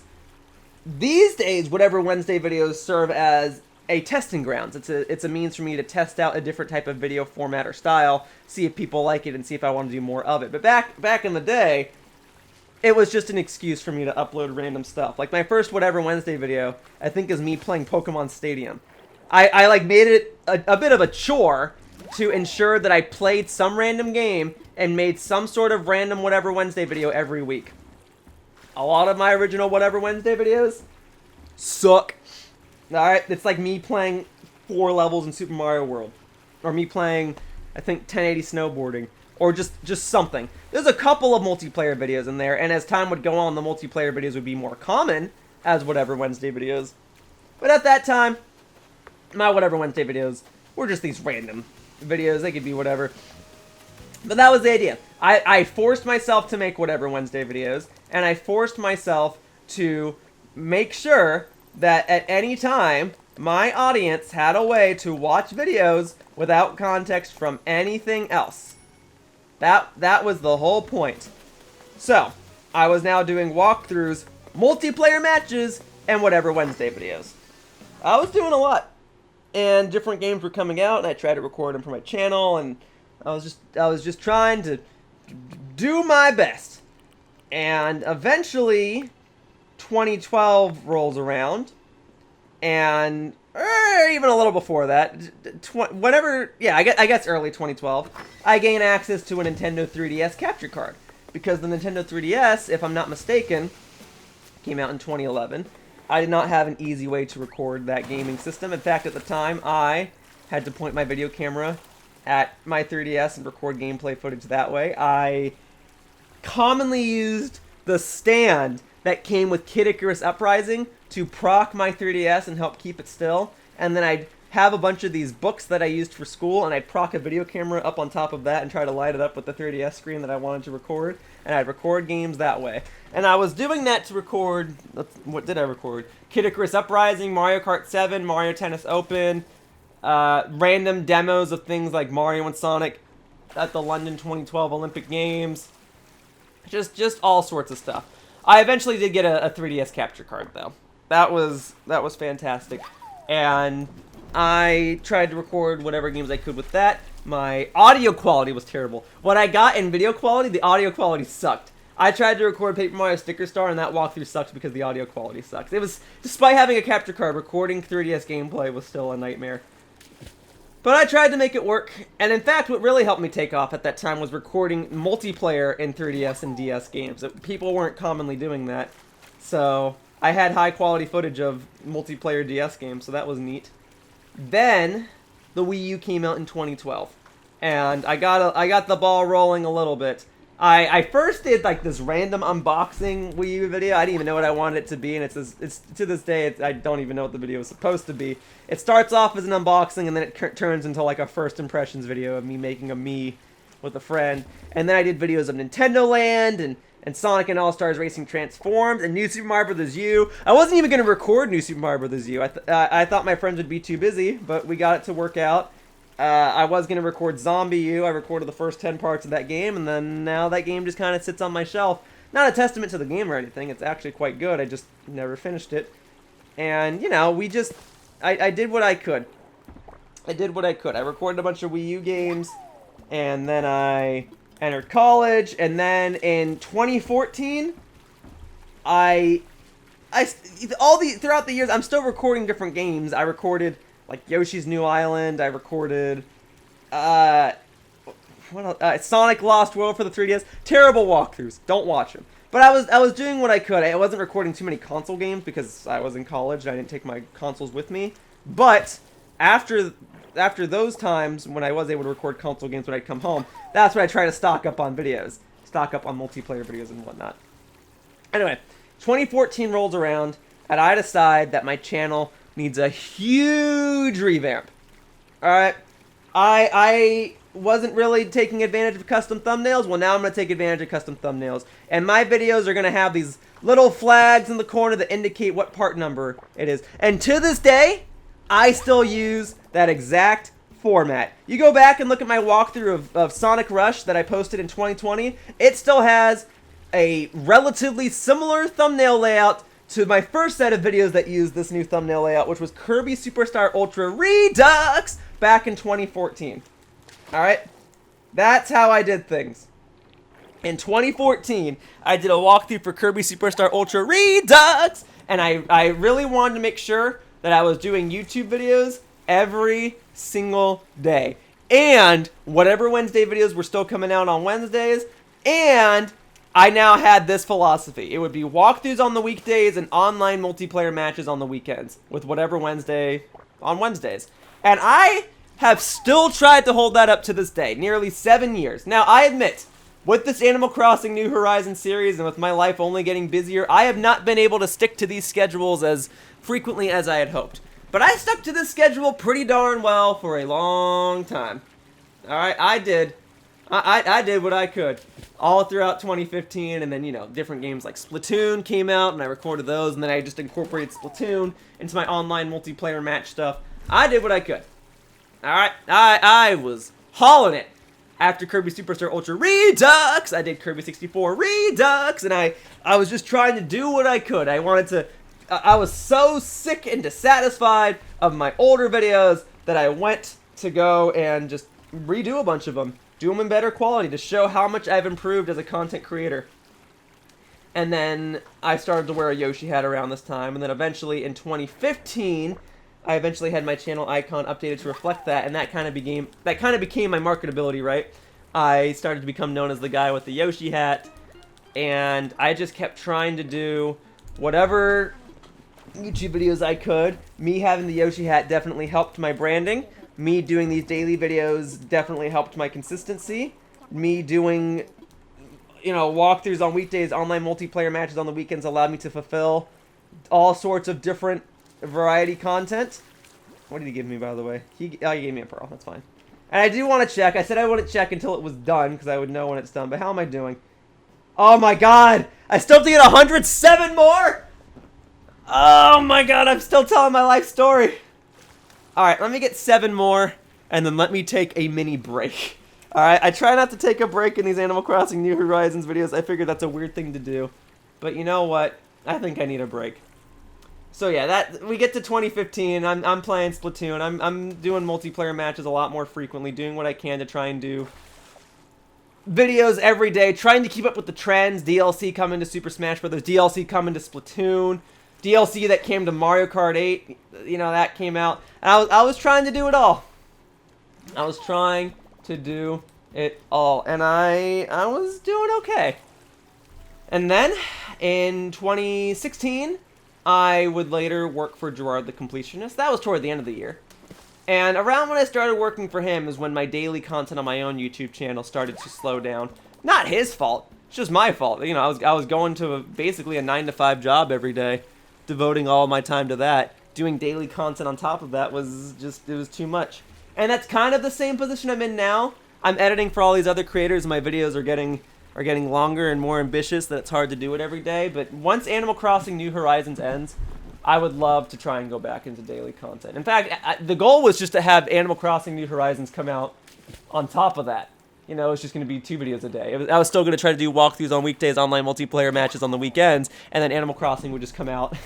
These days, Whatever Wednesday videos serve as a testing grounds. It's a means for me to test out a different type of video format or style, see if people like it, and see if I want to do more of it. But back in the day, it was just an excuse for me to upload random stuff. Like, my first Whatever Wednesday video, I think, is me playing Pokemon Stadium. I like, made it a bit of a chore to ensure that I played some random game and made some sort of random Whatever Wednesday video every week. A lot of my original Whatever Wednesday videos suck. Alright, it's like me playing 4 levels in Super Mario World. Or me playing, I think, 1080 snowboarding. Or just something. There's a couple of multiplayer videos in there, and as time would go on, the multiplayer videos would be more common as Whatever Wednesday videos. But at that time, my Whatever Wednesday videos were just these random videos. They could be whatever. But that was the idea. I forced myself to make Whatever Wednesday videos, and I forced myself to make sure that at any time, my audience had a way to watch videos without context from anything else. That was the whole point. So, I was now doing walkthroughs, multiplayer matches, and Whatever Wednesday videos. I was doing a lot. And different games were coming out, and I tried to record them for my channel, and I was just trying to do my best. And eventually, 2012 rolls around, and even a little before that, I guess early 2012, I gain access to a Nintendo 3DS capture card. Because the Nintendo 3DS, if I'm not mistaken, came out in 2011. I did not have an easy way to record that gaming system. In fact, at the time, I had to point my video camera at my 3DS and record gameplay footage that way. I commonly used the stand that came with Kid Icarus Uprising to proc my 3DS and help keep it still. And then I'd have a bunch of these books that I used for school, and I'd proc a video camera up on top of that and try to light it up with the 3DS screen that I wanted to record, and I'd record games that way. And I was doing that to record, what did I record? Kid Icarus Uprising, Mario Kart 7, Mario Tennis Open, random demos of things like Mario and Sonic at the London 2012 Olympic Games, just all sorts of stuff. I eventually did get a 3DS capture card, though. That was fantastic, and I tried to record whatever games I could with that. My audio quality was terrible. What I got in video quality, the audio quality sucked. I tried to record Paper Mario Sticker Star, and that walkthrough sucked because the audio quality sucked. It was, despite having a capture card, recording 3DS gameplay was still a nightmare. But I tried to make it work, and in fact, what really helped me take off at that time was recording multiplayer in 3DS and DS games. People weren't commonly doing that, so I had high-quality footage of multiplayer DS games, so that was neat. Then, the Wii U came out in 2012, and I got the ball rolling a little bit. I first did like this random unboxing Wii U video. I didn't even know what I wanted it to be, and it's to this day I don't even know what the video is supposed to be. It starts off as an unboxing, and then it turns into like a first impressions video of me making a Mii with a friend. And then I did videos of Nintendo Land and and Sonic and All-Stars Racing Transformed, and New Super Mario Bros. U. I wasn't even going to record New Super Mario Bros. U. I thought my friends would be too busy, but we got it to work out. I was going to record Zombie U. I recorded the first 10 parts of that game, and then now that game just kind of sits on my shelf. Not a testament to the game or anything. It's actually quite good. I just never finished it. And, you know, I did what I could. I did what I could. I recorded a bunch of Wii U games, and then I entered college, and then in 2014, throughout the years, I'm still recording different games. I recorded, like, Yoshi's New Island. I recorded, Sonic Lost World for the 3DS. Terrible walkthroughs. Don't watch them. But I was doing what I could. I wasn't recording too many console games because I was in college and I didn't take my consoles with me. But after those times when I was able to record console games when I'd come home, that's when I try to stock up on videos. Stock up on multiplayer videos and whatnot. Anyway, 2014 rolls around, and I decide that my channel needs a huge revamp. Alright? I wasn't really taking advantage of custom thumbnails. Well, now I'm going to take advantage of custom thumbnails. And my videos are going to have these little flags in the corner that indicate what part number it is. And to this day, I still use that exact format. You go back and look at my walkthrough of Sonic Rush that I posted in 2020. It still has a relatively similar thumbnail layout to my first set of videos that used this new thumbnail layout, which was Kirby Superstar Ultra Redux back in 2014. Alright? That's how I did things. In 2014, I did a walkthrough for Kirby Superstar Ultra Redux, and I really wanted to make sure that I was doing YouTube videos every single day. And whatever Wednesday videos were still coming out on Wednesdays, and I now had this philosophy. It would be walkthroughs on the weekdays and online multiplayer matches on the weekends, with whatever Wednesday on Wednesdays. And I have still tried to hold that up to this day, nearly 7 years. Now, I admit, with this Animal Crossing New Horizons series and with my life only getting busier, I have not been able to stick to these schedules as frequently as I had hoped. But I stuck to this schedule pretty darn well for a long time. Alright, I did. I did what I could all throughout 2015, and then, you know, different games like Splatoon came out, and I recorded those, and then I just incorporated Splatoon into my online multiplayer match stuff. I did what I could. Alright, I was hauling it. After Kirby Superstar Ultra Redux, I did Kirby 64 Redux, and I was just trying to do what I could. I was so sick and dissatisfied of my older videos that I went to go and just redo a bunch of them. Do them in better quality to show how much I've improved as a content creator. And then I started to wear a Yoshi hat around this time, and then eventually in 2015, I eventually had my channel icon updated to reflect that, and that kind of became my marketability, right? I started to become known as the guy with the Yoshi hat, and I just kept trying to do whatever YouTube videos I could. Me having the Yoshi hat definitely helped my branding. Me doing these daily videos definitely helped my consistency. Me doing, you know, walkthroughs on weekdays, online multiplayer matches on the weekends allowed me to fulfill all sorts of different variety content. What did he give me, by the way? He gave me a pearl. That's fine. And I do want to check. I said I wouldn't check until it was done, because I would know when it's done. But how am I doing? Oh my god! I still have to get 107 more? Oh my god, I'm still telling my life story. Alright, let me get 7 more, and then let me take a mini break. Alright, I try not to take a break in these Animal Crossing New Horizons videos. I figured that's a weird thing to do. But you know what? I think I need a break. So yeah, we get to 2015. I'm playing Splatoon. I'm doing multiplayer matches a lot more frequently, doing what I can to try and do videos every day, trying to keep up with the trends. DLC coming to Super Smash Bros. DLC coming to Splatoon. DLC that came to Mario Kart 8, you know, that came out. And I was trying to do it all. I was trying to do it all, and I was doing okay. And then in 2016, I would later work for Gerard the Completionist. That was toward the end of the year. And around when I started working for him is when my daily content on my own YouTube channel started to slow down. Not his fault. It's just my fault. You know, I was going to basically a 9-to-5 job every day, devoting all my time to that. Doing daily content on top of that was just, it was too much. And that's kind of the same position I'm in now. I'm editing for all these other creators, and my videos are getting longer and more ambitious that it's hard to do it every day. But once Animal Crossing New Horizons ends, I would love to try and go back into daily content. In fact, the goal was just to have Animal Crossing New Horizons come out on top of that. You know, it's just going to be 2 videos a day. I was still going to try to do walkthroughs on weekdays, online multiplayer matches on the weekends, and then Animal Crossing would just come out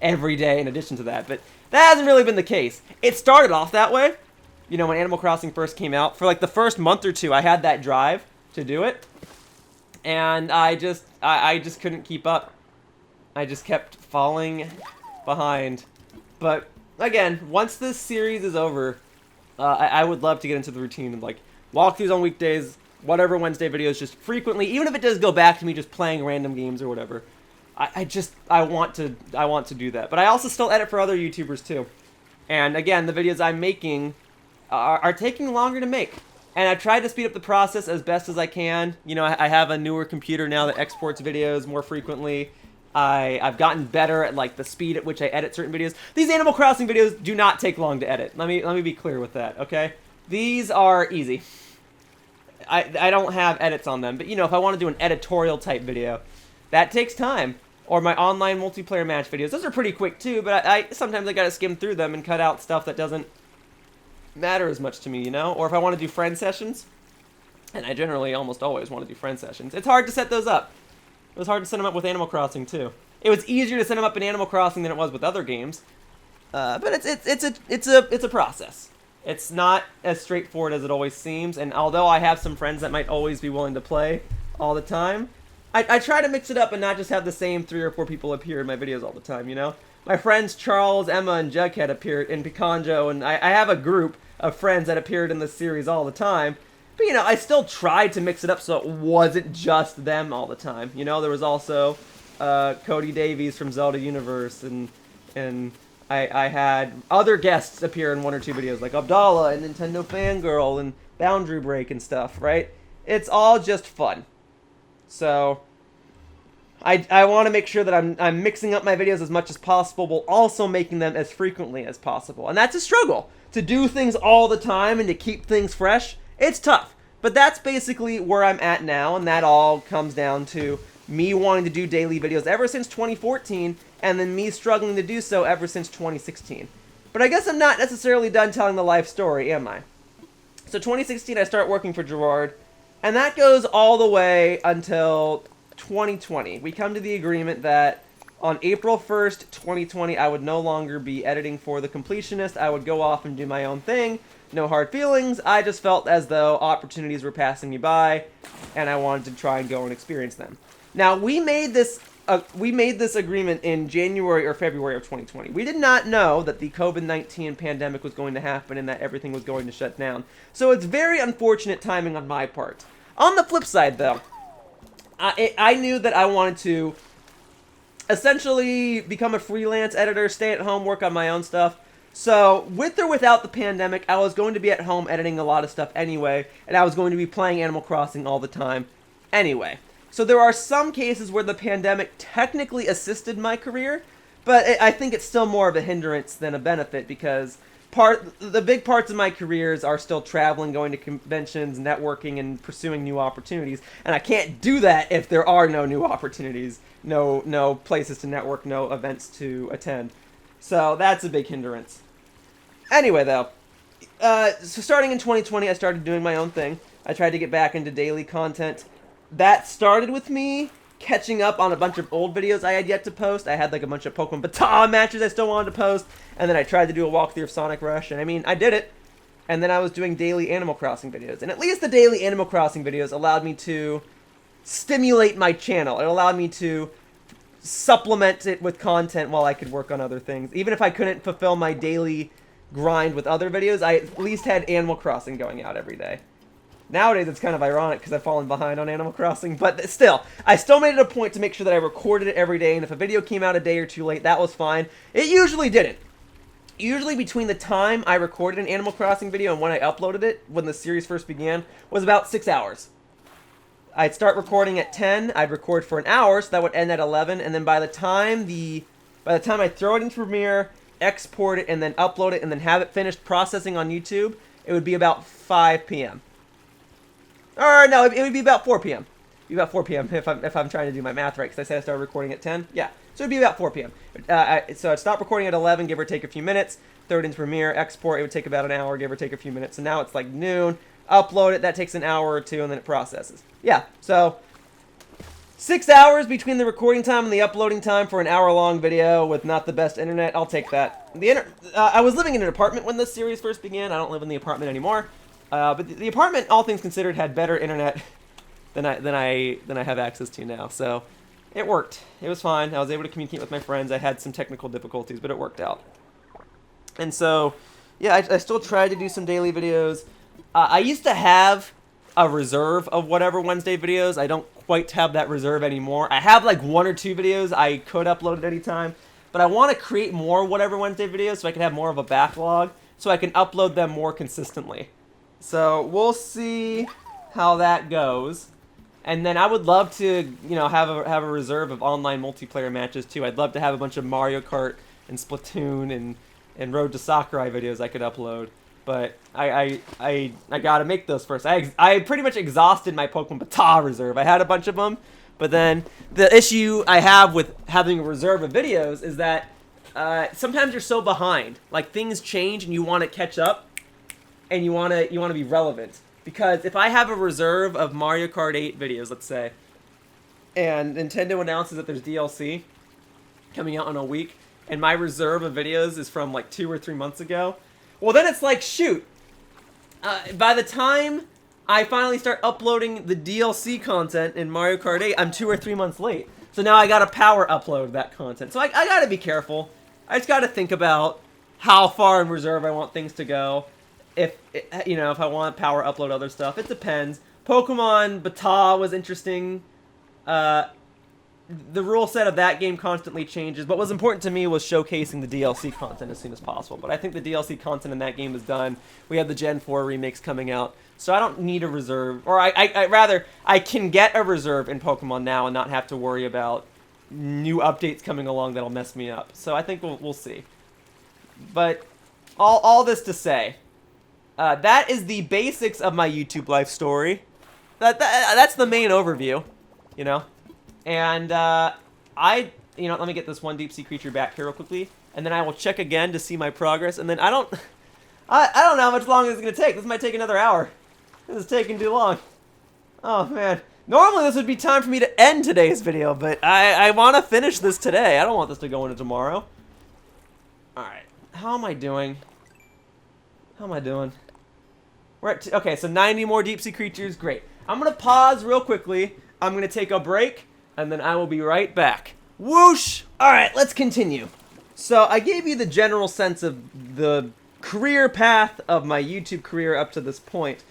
every day in addition to that. But that hasn't really been the case. It started off that way. You know, when Animal Crossing first came out, for like the first month or 2, I had that drive to do it. And I just couldn't keep up. I just kept falling behind. But again, once this series is over, I would love to get into the routine of like walkthroughs on weekdays, whatever Wednesday videos, just frequently, even if it does go back to me just playing random games or whatever. I want to do that. But I also still edit for other YouTubers too. And again, the videos I'm making are taking longer to make. And I've tried to speed up the process as best as I can. You know, I have a newer computer now that exports videos more frequently. I've gotten better at like the speed at which I edit certain videos. These Animal Crossing videos do not take long to edit. Let me be clear with that, okay? These are easy. I don't have edits on them, but you know, if I want to do an editorial type video, that takes time. Or my online multiplayer match videos, those are pretty quick too, but I sometimes I gotta skim through them and cut out stuff that doesn't matter as much to me, you know? Or if I want to do friend sessions, and I generally almost always want to do friend sessions, it's hard to set those up. It was hard to set them up with Animal Crossing too. It was easier to set them up in Animal Crossing than it was with other games, but it's a process. It's not as straightforward as it always seems, and although I have some friends that might always be willing to play all the time, I try to mix it up and not just have the same 3 or 4 people appear in my videos all the time, you know? My friends Charles, Emma, and Jughead appeared in Picanjo, and I have a group of friends that appeared in this series all the time. But, you know, I still tried to mix it up so it wasn't just them all the time. You know, there was also Cody Davies from Zelda Universe, and I had other guests appear in 1 or 2 videos, like Abdallah and Nintendo Fangirl and Boundary Break and stuff, right? It's all just fun. So I want to make sure that I'm mixing up my videos as much as possible while also making them as frequently as possible. And that's a struggle. To do things all the time and to keep things fresh, it's tough. But that's basically where I'm at now, and that all comes down to me wanting to do daily videos ever since 2014, and then me struggling to do so ever since 2016. But I guess I'm not necessarily done telling the life story, am I? So 2016, I start working for Gerard, and that goes all the way until 2020. We come to the agreement that on April 1st, 2020, I would no longer be editing for The Completionist. I would go off and do my own thing. No hard feelings. I just felt as though opportunities were passing me by, and I wanted to try and go and experience them. Now, we made this agreement in January or February of 2020. We did not know that the COVID-19 pandemic was going to happen and that everything was going to shut down. So it's very unfortunate timing on my part. On the flip side, though, I knew that I wanted to essentially become a freelance editor, stay at home, work on my own stuff. So, with or without the pandemic, I was going to be at home editing a lot of stuff anyway, and I was going to be playing Animal Crossing all the time anyway. So there are some cases where the pandemic technically assisted my career, but I think it's still more of a hindrance than a benefit because the big parts of my careers are still traveling, going to conventions, networking, and pursuing new opportunities. And I can't do that if there are no new opportunities, no places to network, no events to attend. So that's a big hindrance. Anyway, though, so starting in 2020, I started doing my own thing. I tried to get back into daily content. That started with me catching up on a bunch of old videos I had yet to post. I had like a bunch of Pokemon Baton matches I still wanted to post, and then I tried to do a walkthrough of Sonic Rush, and I mean, I did it. And then I was doing daily Animal Crossing videos, and at least the daily Animal Crossing videos allowed me to stimulate my channel. It allowed me to supplement it with content while I could work on other things. Even if I couldn't fulfill my daily grind with other videos, I at least had Animal Crossing going out every day. Nowadays, it's kind of ironic because I've fallen behind on Animal Crossing, but still, I still made it a point to make sure that I recorded it every day, and if a video came out a day or two late, that was fine. It usually didn't. Usually between the time I recorded an Animal Crossing video and when I uploaded it, when the series first began, was about 6 hours. I'd start recording at 10, I'd record for an hour, so that would end at 11, and then by the time I throw it into Premiere, export it, and then upload it, and then have it finished processing on YouTube, it would be about 5 p.m. Or no, it would be about 4 p.m. be about 4 p.m. if I'm trying to do my math right, because I said I started recording at 10. Yeah, so it'd be about 4 p.m. So I'd stop recording at 11, give or take a few minutes, throw it into Premiere, export, it would take about an hour, give or take a few minutes, and now it's like noon, upload it, that takes an hour or two, and then it processes. Yeah, so 6 hours between the recording time and the uploading time for an hour-long video with not the best internet. I'll take that. I was living in an apartment when this series first began. I don't live in the apartment anymore. But the apartment, all things considered, had better internet than I have access to now. So it worked. It was fine. I was able to communicate with my friends. I had some technical difficulties, but it worked out. And so, yeah, I still tried to do some daily videos. I used to have a reserve of whatever Wednesday videos. I don't quite have that reserve anymore. I have like 1 or 2 videos I could upload at any time, but I want to create more whatever Wednesday videos so I can have more of a backlog so I can upload them more consistently. So we'll see how that goes. And then I would love to, you know, have a reserve of online multiplayer matches too. I'd love to have a bunch of Mario Kart and Splatoon and Road to Sakurai videos I could upload. But I gotta make those first. I pretty much exhausted my Pokemon Bata reserve. I had a bunch of them, but then the issue I have with having a reserve of videos is that sometimes you're so behind. Like, things change and you want to catch up, and you want to be relevant. Because if I have a reserve of Mario Kart 8 videos, let's say, and Nintendo announces that there's DLC coming out in a week, and my reserve of videos is from like 2 or 3 months ago, well, then it's like, shoot, by the time I finally start uploading the DLC content in Mario Kart 8, I'm 2 or 3 months late. So now I gotta power upload that content. So I gotta be careful. I just gotta think about how far in reserve I want things to go. If I want to power upload other stuff, it depends. Pokemon Bata was interesting. The rule set of that game constantly changes. What was important to me was showcasing the DLC content as soon as possible. But I think the DLC content in that game is done. We have the Gen 4 remakes coming out, so I don't need a reserve. Or I can get a reserve in Pokemon now and not have to worry about new updates coming along that'll mess me up. So I think we'll see. But all this to say, that is the basics of my YouTube life story. That's the main overview, you know. And let me get this one deep sea creature back here real quickly, and then I will check again to see my progress. And then I don't know how much longer this is gonna take. This might take another hour. This is taking too long. Oh man. Normally this would be time for me to end today's video, but I want to finish this today. I don't want this to go into tomorrow. All right. How am I doing? We're at okay, so 90 more deep sea creatures. Great. I'm gonna pause real quickly. I'm gonna take a break, and then I will be right back. Whoosh! Alright, let's continue. So I gave you the general sense of the career path of my YouTube career up to this point.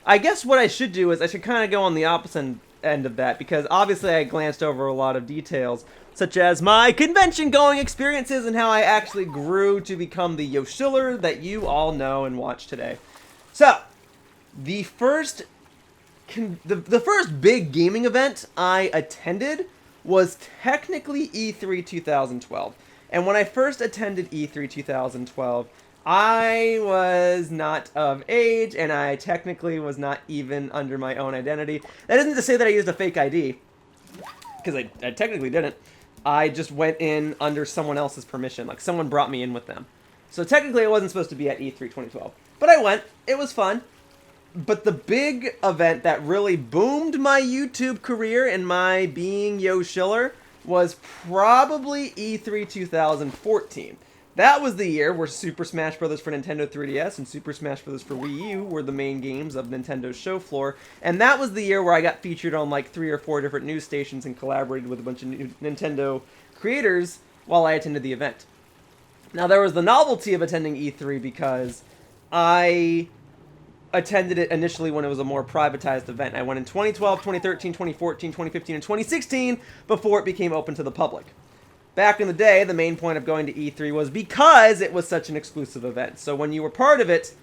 I guess what I should do is I should kind of go on the opposite end of that, because obviously I glanced over a lot of details, such as my convention-going experiences and how I actually grew to become the Yoshiller that you all know and watch today. So, the first big gaming event I attended was technically E3 2012. And when I first attended E3 2012, I was not of age, and I technically was not even under my own identity. That isn't to say that I used a fake ID, because I technically didn't. I just went in under someone else's permission. Like, someone brought me in with them. So technically I wasn't supposed to be at E3 2012. But I went. It was fun. But the big event that really boomed my YouTube career and my being Yoshiller was probably E3 2014. That was the year where Super Smash Bros. For Nintendo 3DS and Super Smash Bros. For Wii U were the main games of Nintendo's show floor. And that was the year where I got featured on like 3 or 4 different news stations and collaborated with a bunch of Nintendo creators while I attended the event. Now, there was the novelty of attending E3 because I attended it initially when it was a more privatized event. I went in 2012, 2013, 2014, 2015, and 2016 before it became open to the public. Back in the day, the main point of going to E3 was because it was such an exclusive event. So when you were part of it,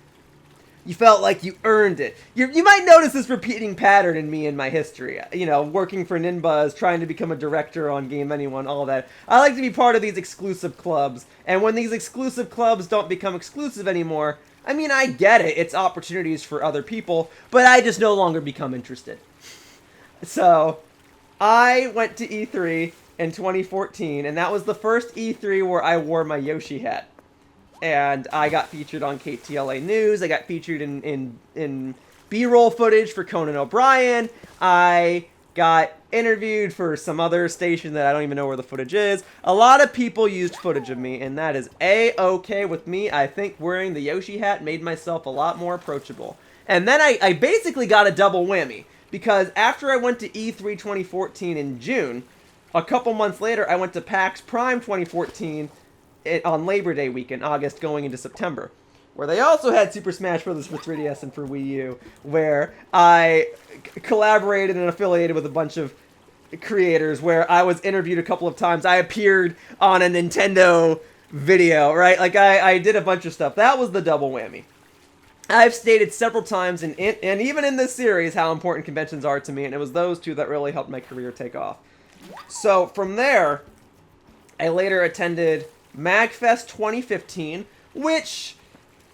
you felt like you earned it. You might notice this repeating pattern in me and my history. You know, working for Ninbuzz, trying to become a director on Game Anyone, all that. I like to be part of these exclusive clubs. And when these exclusive clubs don't become exclusive anymore, I mean, I get it. It's opportunities for other people, but I just no longer become interested. So I went to E3 in 2014, and that was the first E3 where I wore my Yoshi hat. And I got featured on KTLA News. I got featured in B-roll footage for Conan O'Brien. I got interviewed for some other station that I don't even know where the footage is. A lot of people used footage of me, and that is A-okay with me. I think wearing the Yoshi hat made myself a lot more approachable. And then I basically got a double whammy, because after I went to E3 2014 in June, a couple months later I went to PAX Prime 2014 on Labor Day weekend, August going into September, where they also had Super Smash Bros. For 3DS and for Wii U, where I collaborated and affiliated with a bunch of creators, where I was interviewed a couple of times. I appeared on a Nintendo video, right? Like, I did a bunch of stuff. That was the double whammy. I've stated several times, and even in this series, how important conventions are to me, and it was those two that really helped my career take off. So, from there, I later attended MagFest 2015, which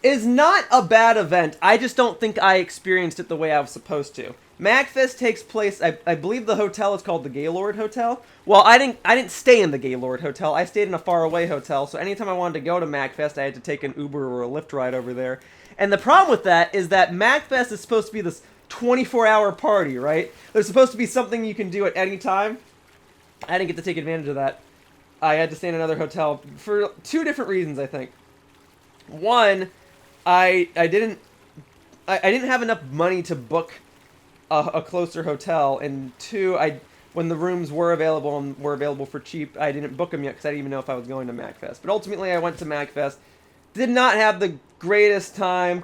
is not a bad event. I just don't think I experienced it the way I was supposed to. MagFest takes place, I believe the hotel is called the Gaylord Hotel. Well, I didn't stay in the Gaylord Hotel. I stayed in a faraway hotel, so anytime I wanted to go to MagFest, I had to take an Uber or a Lyft ride over there. And the problem with that is that MagFest is supposed to be this 24-hour party, right? There's supposed to be something you can do at any time. I didn't get to take advantage of that. I had to stay in another hotel for two different reasons, I think. One, I didn't have enough money to book a closer hotel, and two, when the rooms were available and were available for cheap, I didn't book them yet because I didn't even know if I was going to MagFest. But ultimately, I went to MagFest. Did not have the greatest time.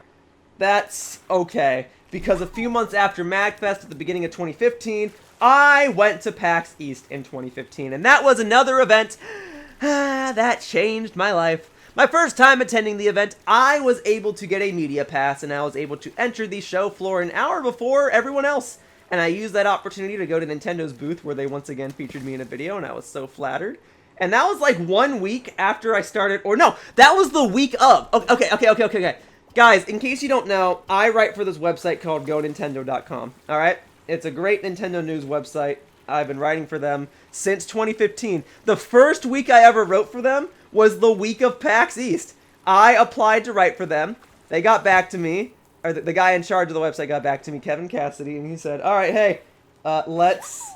That's okay, because a few months after MagFest, at the beginning of 2015, I went to PAX East in 2015, and that was another event that changed my life. My first time attending the event, I was able to get a media pass, and I was able to enter the show floor an hour before everyone else. And I used that opportunity to go to Nintendo's booth, where they once again featured me in a video, and I was so flattered. And that was like 1 week after I started, or no, that was the week of. Okay. Guys, in case you don't know, I write for this website called GoNintendo.com, alright? It's a great Nintendo news website. I've been writing for them since 2015. The first week I ever wrote for them was the week of PAX East. I applied to write for them. They got back to me, or the guy in charge of the website got back to me, Kevin Cassidy, and he said, "Alright, hey, let's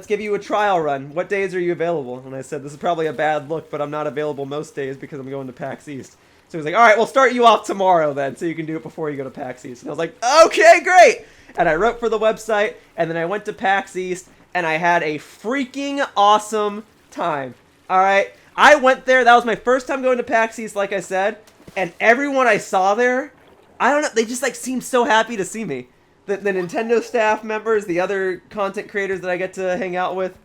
give you a trial run. What days are you available?" And I said, "This is probably a bad look, but I'm not available most days because I'm going to PAX East." So he was like, "Alright, we'll start you off tomorrow then, so you can do it before you go to PAX East." And I was like, "Okay, great!" And I wrote for the website, and then I went to PAX East, and I had a freaking awesome time. Alright? I went there, that was my first time going to PAX East, like I said, and everyone I saw there, I don't know, they just like seemed so happy to see me. The Nintendo staff members, the other content creators that I get to hang out with.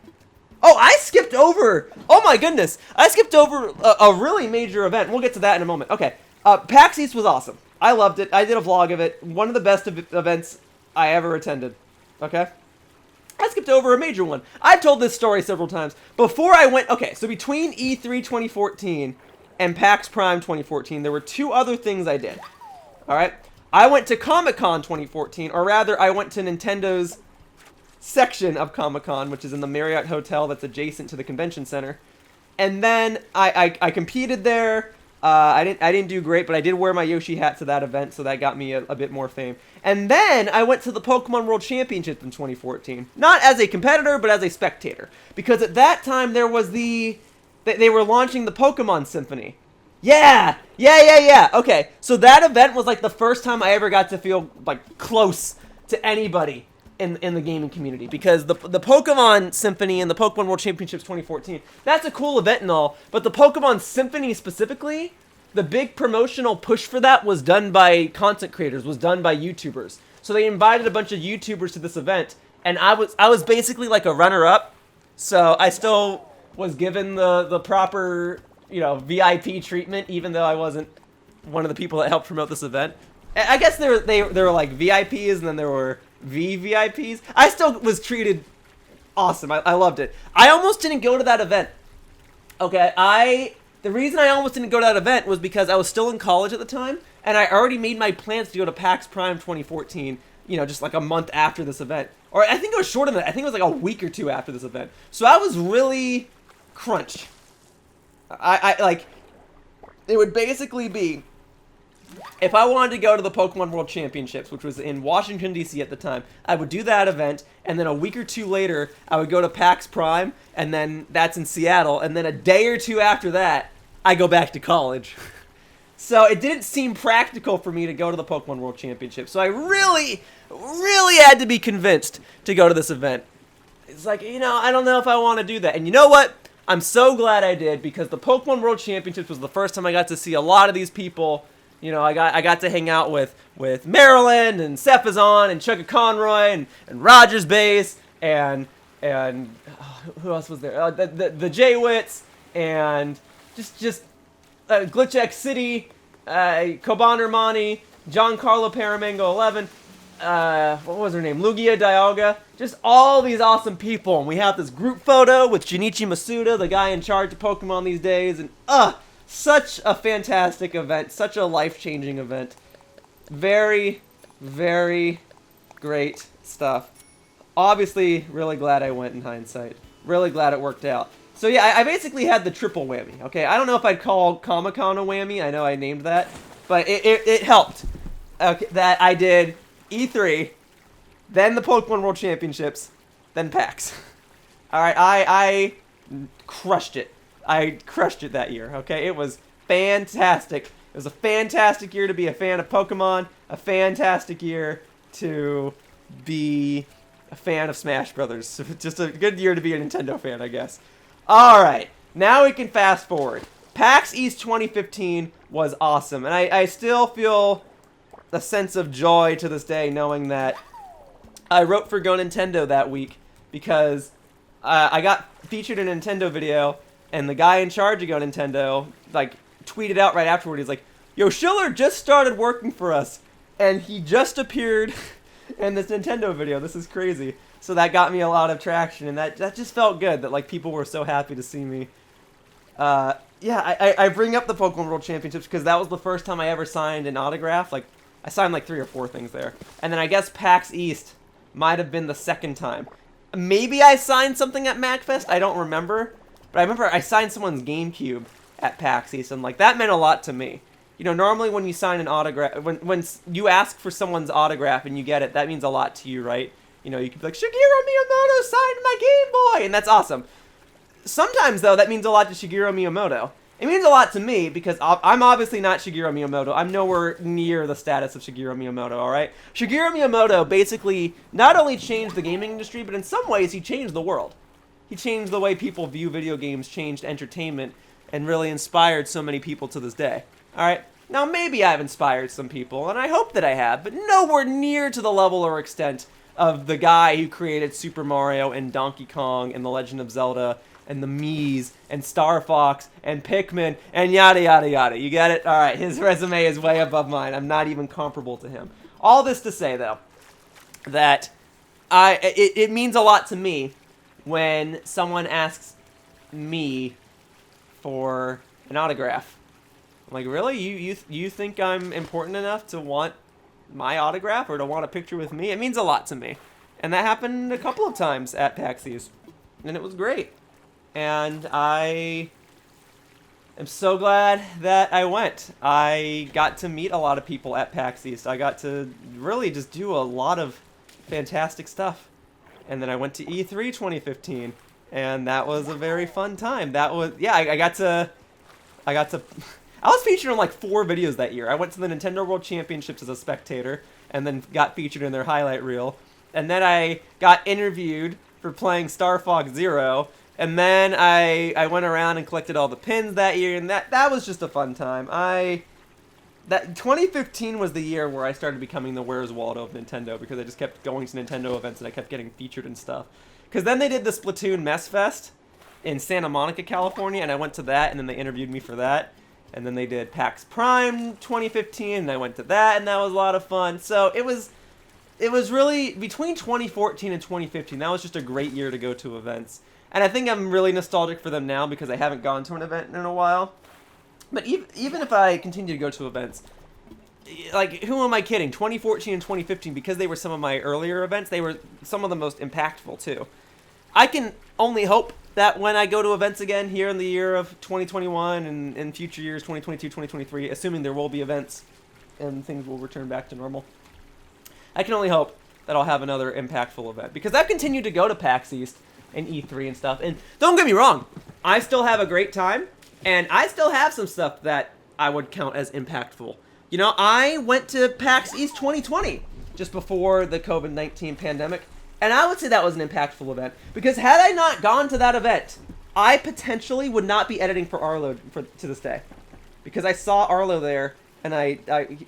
Oh, I skipped over, oh my goodness, I skipped over a really major event. We'll get to that in a moment. Okay, PAX East was awesome. I loved it. I did a vlog of it. One of the best events I ever attended. Okay? I skipped over a major one. I've told this story several times. Before I went... Okay, so between E3 2014 and PAX Prime 2014, there were two other things I did. Alright? I went to Comic-Con 2014, or rather, I went to Nintendo's section of Comic-Con, which is in the Marriott Hotel that's adjacent to the convention center. And then I competed there. I didn't do great, but I did wear my Yoshi hat to that event, so that got me a bit more fame. And then I went to the Pokemon World Championship in 2014. Not as a competitor, but as a spectator. Because at that time, there was they were launching the Pokemon Symphony. Yeah! Okay, so that event was like the first time I ever got to feel like close to anybody in the gaming community, because the Pokemon Symphony and the Pokemon World Championships 2014, that's a cool event and all, but the Pokemon Symphony specifically, the big promotional push for that was done by content creators, was done by YouTubers. So they invited a bunch of YouTubers to this event, and I was basically like a runner-up, so I still was given the proper, you know, VIP treatment, even though I wasn't one of the people that helped promote this event. I guess they were like VIPs, and then there were VVIPs. I still was treated awesome. I loved it. I almost didn't go to that event. Okay, the reason I almost didn't go to that event was because I was still in college at the time, and I already made my plans to go to PAX Prime 2014 you know, just like a month after this event. Or I think it was shorter than that. I think it was like a week or two after this event. So I was really crunched. I like, it would basically be, if I wanted to go to the Pokemon World Championships, which was in Washington, D.C. at the time, I would do that event, and then a week or two later, I would go to PAX Prime, and then that's in Seattle, and then a day or two after that, I go back to college. So it didn't seem practical for me to go to the Pokemon World Championship. So I really, really had to be convinced to go to this event. It's like, you know, I don't know if I want to do that. And you know what? I'm so glad I did, because the Pokemon World Championships was the first time I got to see a lot of these people. You know, I got to hang out with Maryland and Cephazon and Chugga Conroy and Rogers Base and who else was there? The J-Wits and just Glitch X City, Koban Hermani, Giancarlo Paramango 11, what was her name? Lugia Dialga. Just all these awesome people, and we have this group photo with Junichi Masuda, the guy in charge of Pokemon these days, and such a fantastic event, such a life-changing event. Very, very great stuff. Obviously, really glad I went in hindsight. Really glad it worked out. So yeah, I basically had the triple whammy, okay? I don't know if I'd call Comic-Con a whammy. I know I named that. But it helped. Okay, that I did E3, then the Pokemon World Championships, then PAX. Alright, I crushed it. I crushed it that year, okay? It was fantastic. It was a fantastic year to be a fan of Pokemon, a fantastic year to be a fan of Smash Brothers. Just a good year to be a Nintendo fan, I guess. Alright, now we can fast forward. PAX East 2015 was awesome, and I still feel a sense of joy to this day knowing that I wrote for Go Nintendo that week because I got featured in a Nintendo video, and the guy in charge of Go Nintendo, like, tweeted out right afterward, he's like, Yoshiller just started working for us, and he just appeared in this Nintendo video. This is crazy. So that got me a lot of traction, and that just felt good, that, like, people were so happy to see me. Yeah, I bring up the Pokemon World Championships because that was the first time I ever signed an autograph. Like, I signed, like, 3 or 4 things there. And then I guess PAX East might have been the second time. Maybe I signed something at MacFest, I don't remember. But I remember I signed someone's GameCube at PAX East, and like that meant a lot to me. You know, normally when you sign an autograph, when you ask for someone's autograph and you get it, that means a lot to you, right? You know, you could be like, Shigeru Miyamoto signed my Game Boy, and that's awesome. Sometimes, though, that means a lot to Shigeru Miyamoto. It means a lot to me because I'm obviously not Shigeru Miyamoto. I'm nowhere near the status of Shigeru Miyamoto, alright? Shigeru Miyamoto basically not only changed the gaming industry, but in some ways he changed the world. He changed the way people view video games, changed entertainment, and really inspired so many people to this day. Alright? Now, maybe I've inspired some people, and I hope that I have, but nowhere near to the level or extent of the guy who created Super Mario and Donkey Kong and The Legend of Zelda and the Mii's and Star Fox and Pikmin and yada yada yada. You get it? Alright, his resume is way above mine. I'm not even comparable to him. All this to say, though, that it means a lot to me when someone asks me for an autograph. I'm like, really? You think I'm important enough to want my autograph or to want a picture with me? It means a lot to me. And that happened a couple of times at PAX East. And it was great. And I am so glad that I went. I got to meet a lot of people at PAX East. I got to really just do a lot of fantastic stuff. And then I went to E3 2015. And that was a very fun time. That was, yeah, I got to I was featured on like 4 videos that year. I went to the Nintendo World Championships as a spectator, and then got featured in their highlight reel. And then I got interviewed for playing Star Fox Zero, and then I went around and collected all the pins that year, and that was just a fun time. That 2015 was the year where I started becoming the Where's Waldo of Nintendo, because I just kept going to Nintendo events and I kept getting featured and stuff. Because then they did the Splatoon Mess Fest in Santa Monica, California, and I went to that, and then they interviewed me for that. And then they did PAX Prime 2015, and I went to that, and that was a lot of fun. So it was really, between 2014 and 2015, that was just a great year to go to events. And I think I'm really nostalgic for them now because I haven't gone to an event in a while. But even if I continue to go to events, like, who am I kidding? 2014 and 2015, because they were some of my earlier events, they were some of the most impactful, too. I can only hope that when I go to events again here in the year of 2021 and in future years, 2022, 2023, assuming there will be events and things will return back to normal, I can only hope that I'll have another impactful event. Because I've continued to go to PAX East and E3 and stuff, and don't get me wrong, I still have a great time, and I still have some stuff that I would count as impactful. You know, I went to PAX East 2020, just before the COVID-19 pandemic, and I would say that was an impactful event, because had I not gone to that event, I potentially would not be editing for Arlo to this day. Because I saw Arlo there, and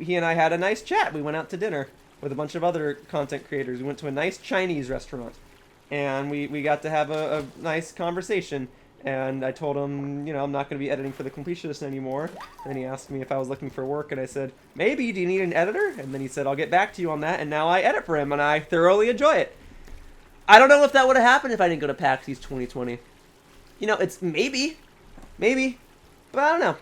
he and I had a nice chat. We went out to dinner with a bunch of other content creators. We went to a nice Chinese restaurant, and we got to have a nice conversation. And I told him, you know, I'm not going to be editing for The Completionist anymore. And he asked me if I was looking for work, and I said, maybe, do you need an editor? And then he said, I'll get back to you on that, and now I edit for him, and I thoroughly enjoy it. I don't know if that would have happened if I didn't go to PAX East 2020. You know, it's maybe, but I don't know.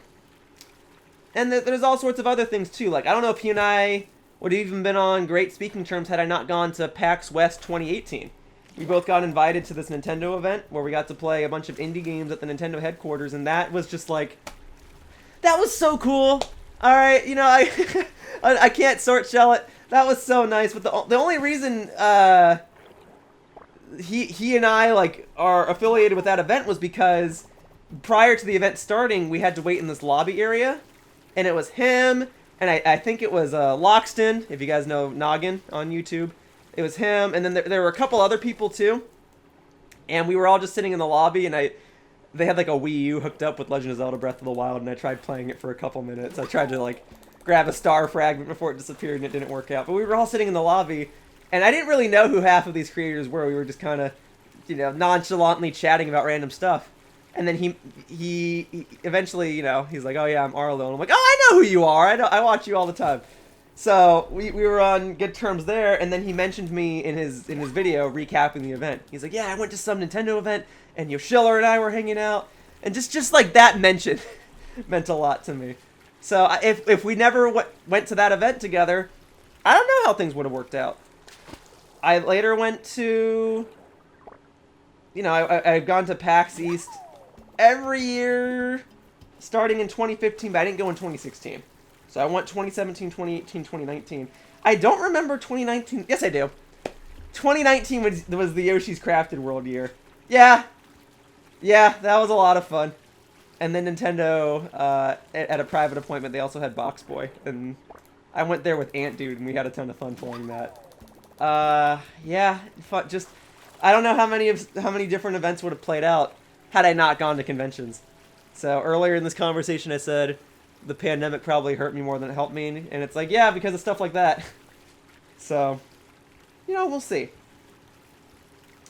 And there's all sorts of other things, too. Like, I don't know if he and I would have even been on great speaking terms had I not gone to PAX West 2018. We both got invited to this Nintendo event where we got to play a bunch of indie games at the Nintendo headquarters, and that was just like, that was so cool. All right, you know, I can't short shell it. That was so nice. But the only reason he and I like are affiliated with that event was because prior to the event starting, we had to wait in this lobby area, and it was him, and I think it was Loxton, if you guys know Noggin on YouTube. It was him, and then there were a couple other people too, and we were all just sitting in the lobby, and they had like a Wii U hooked up with Legend of Zelda Breath of the Wild, and I tried playing it for a couple minutes. I tried to like grab a star fragment before it disappeared, and it didn't work out. But we were all sitting in the lobby, and I didn't really know who half of these creators were. We were just kind of, you know, nonchalantly chatting about random stuff. And then he eventually, you know, he's like, oh yeah, I'm Arlo. And I'm like, oh, I know who you are. I watch you all the time. So we were on good terms there, and then he mentioned me in his video recapping the event. He's like, yeah, I went to some Nintendo event, and Yoshiller and I were hanging out. And just like that mention meant a lot to me. So if we never went to that event together, I don't know how things would have worked out. I later went to, you know, I've gone to PAX East every year starting in 2015, but I didn't go in 2016. So I went 2017, 2018, 2019. I don't remember 2019. Yes, I do. 2019 was the Yoshi's Crafted World year. Yeah, that was a lot of fun. And then Nintendo, at a private appointment, they also had Box Boy. And I went there with Ant Dude, and we had a ton of fun playing that. Yeah, fun, just, I don't know how many different events would have played out had I not gone to conventions. So earlier in this conversation, I said the pandemic probably hurt me more than it helped me, and it's like, yeah, because of stuff like that. So, you know, we'll see.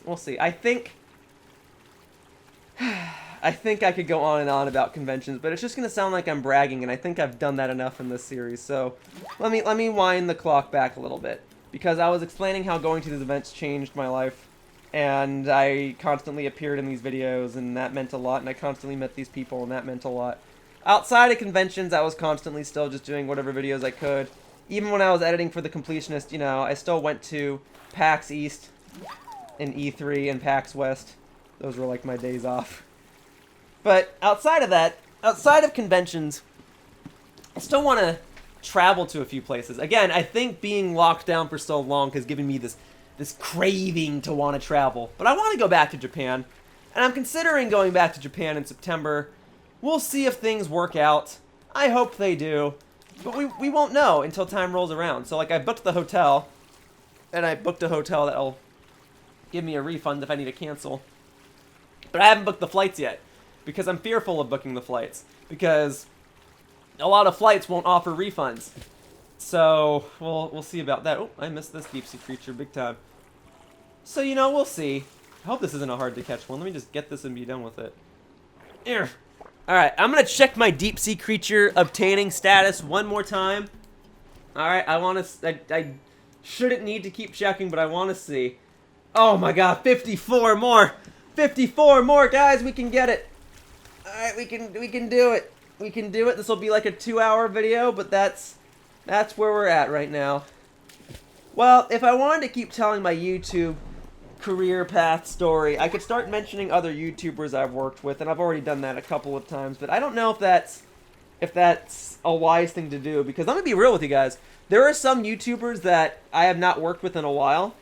We'll see. I think I could go on and on about conventions, but it's just going to sound like I'm bragging, and I think I've done that enough in this series. So let me wind the clock back a little bit, because I was explaining how going to these events changed my life, and I constantly appeared in these videos, and that meant a lot, and I constantly met these people, and that meant a lot. Outside of conventions, I was constantly still just doing whatever videos I could. Even when I was editing for The Completionist, you know, I still went to PAX East and E3 and PAX West. Those were like my days off. But outside of that, outside of conventions, I still want to travel to a few places. Again, I think being locked down for so long has given me this craving to want to travel. But I want to go back to Japan, and I'm considering going back to Japan in September. We'll see if things work out. I hope they do. But we won't know until time rolls around. So, like, I booked the hotel, and I booked a hotel that'll give me a refund if I need to cancel. But I haven't booked the flights yet, because I'm fearful of booking the flights, because a lot of flights won't offer refunds. So, we'll see about that. Oh, I missed this deep sea creature big time. So, you know, we'll see. I hope this isn't a hard to catch one. Let me just get this and be done with it. Here. Alright, I'm gonna check my deep sea creature obtaining status one more time. Alright, I shouldn't need to keep checking, but I want to see. Oh my god, 54 more! 54 more, guys, we can get it! Alright, we can do it. We can do it. This will be like a 2-hour video, but that's That's where we're at right now. Well, if I wanted to keep telling my YouTube career path story, I could start mentioning other YouTubers I've worked with, and I've already done that a couple of times, but I don't know if that's a wise thing to do, because I'm gonna be real with you guys. There are some YouTubers that I have not worked with in a while,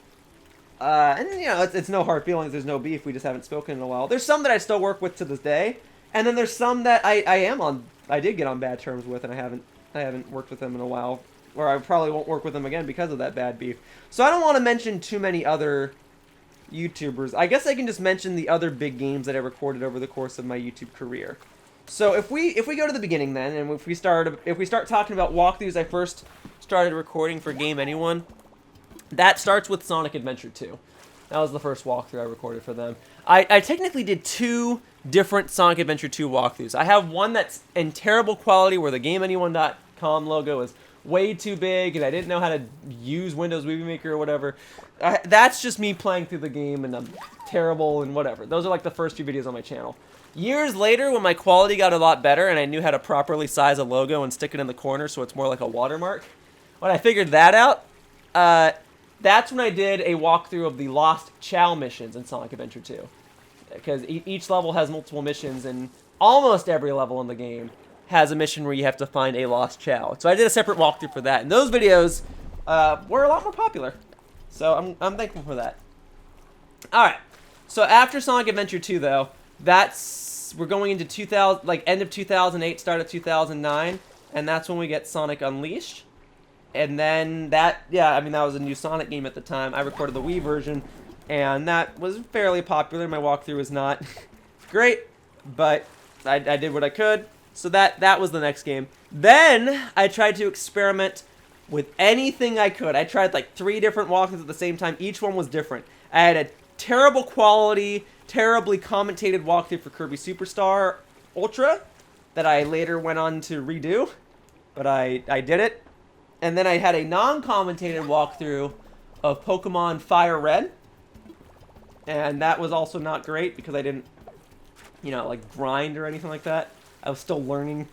and you know, it's no hard feelings. There's no beef. We just haven't spoken in a while. There's some that I still work with to this day, and then there's some that I did get on bad terms with, and I haven't worked with them in a while, or I probably won't work with them again because of that bad beef. So I don't want to mention too many other YouTubers. I guess I can just mention the other big games that I recorded over the course of my YouTube career. So if we go to the beginning then, and if we start talking about walkthroughs I first started recording for Game Anyone, that starts with Sonic Adventure 2. That was the first walkthrough I recorded for them. I technically did 2 different Sonic Adventure 2 walkthroughs. I have one that's in terrible quality where the GameAnyone.com logo is way too big and I didn't know how to use Windows Movie Maker or whatever. That's just me playing through the game and I'm terrible and whatever. Those are like the first few videos on my channel. Years later, when my quality got a lot better and I knew how to properly size a logo and stick it in the corner so it's more like a watermark, when I figured that out, that's when I did a walkthrough of the Lost Chow missions in Sonic Adventure 2. Because each level has multiple missions, and almost every level in the game has a mission where you have to find a Lost Chow. So I did a separate walkthrough for that, and those videos were a lot more popular. So I'm thankful for that. Alright, so after Sonic Adventure 2, though, we're going into 2000, like end of 2008, start of 2009, and that's when we get Sonic Unleashed. And then that was a new Sonic game at the time. I recorded the Wii version, and that was fairly popular. My walkthrough was not great, but I did what I could. So that was the next game. Then I tried to experiment with anything I could. I tried like 3 different walkthroughs at the same time. Each one was different. I had a terrible quality, terribly commentated walkthrough for Kirby Superstar Ultra that I later went on to redo, but I did it. And then I had a non-commentated walkthrough of Pokemon Fire Red. And that was also not great because I didn't, like grind or anything like that. I was still learning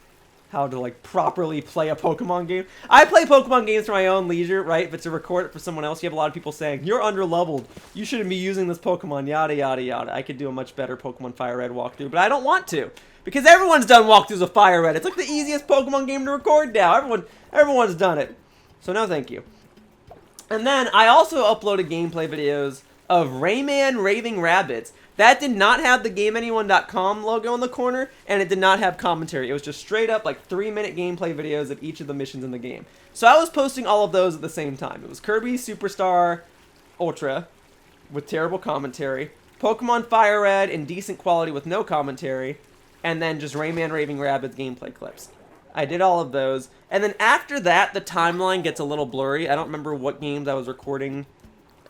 how to, like, properly play a Pokemon game. I play Pokemon games for my own leisure, right? But to record it for someone else, you have a lot of people saying, you're under-leveled. You shouldn't be using this Pokemon, yada, yada, yada. I could do a much better Pokemon Fire Red walkthrough, but I don't want to. Because everyone's done walkthroughs of Fire Red. It's like the easiest Pokemon game to record now. Everyone's done it. So no thank you. And then I also uploaded gameplay videos of Rayman Raving Rabbids. That did not have the GameAnyone.com logo in the corner, and it did not have commentary. It was just straight up like 3-minute gameplay videos of each of the missions in the game. So I was posting all of those at the same time. It was Kirby Superstar Ultra with terrible commentary, Pokemon Fire Red in decent quality with no commentary, and then just Rayman Raving Rabbids gameplay clips. I did all of those. And then after that, the timeline gets a little blurry. I don't remember what games I was recording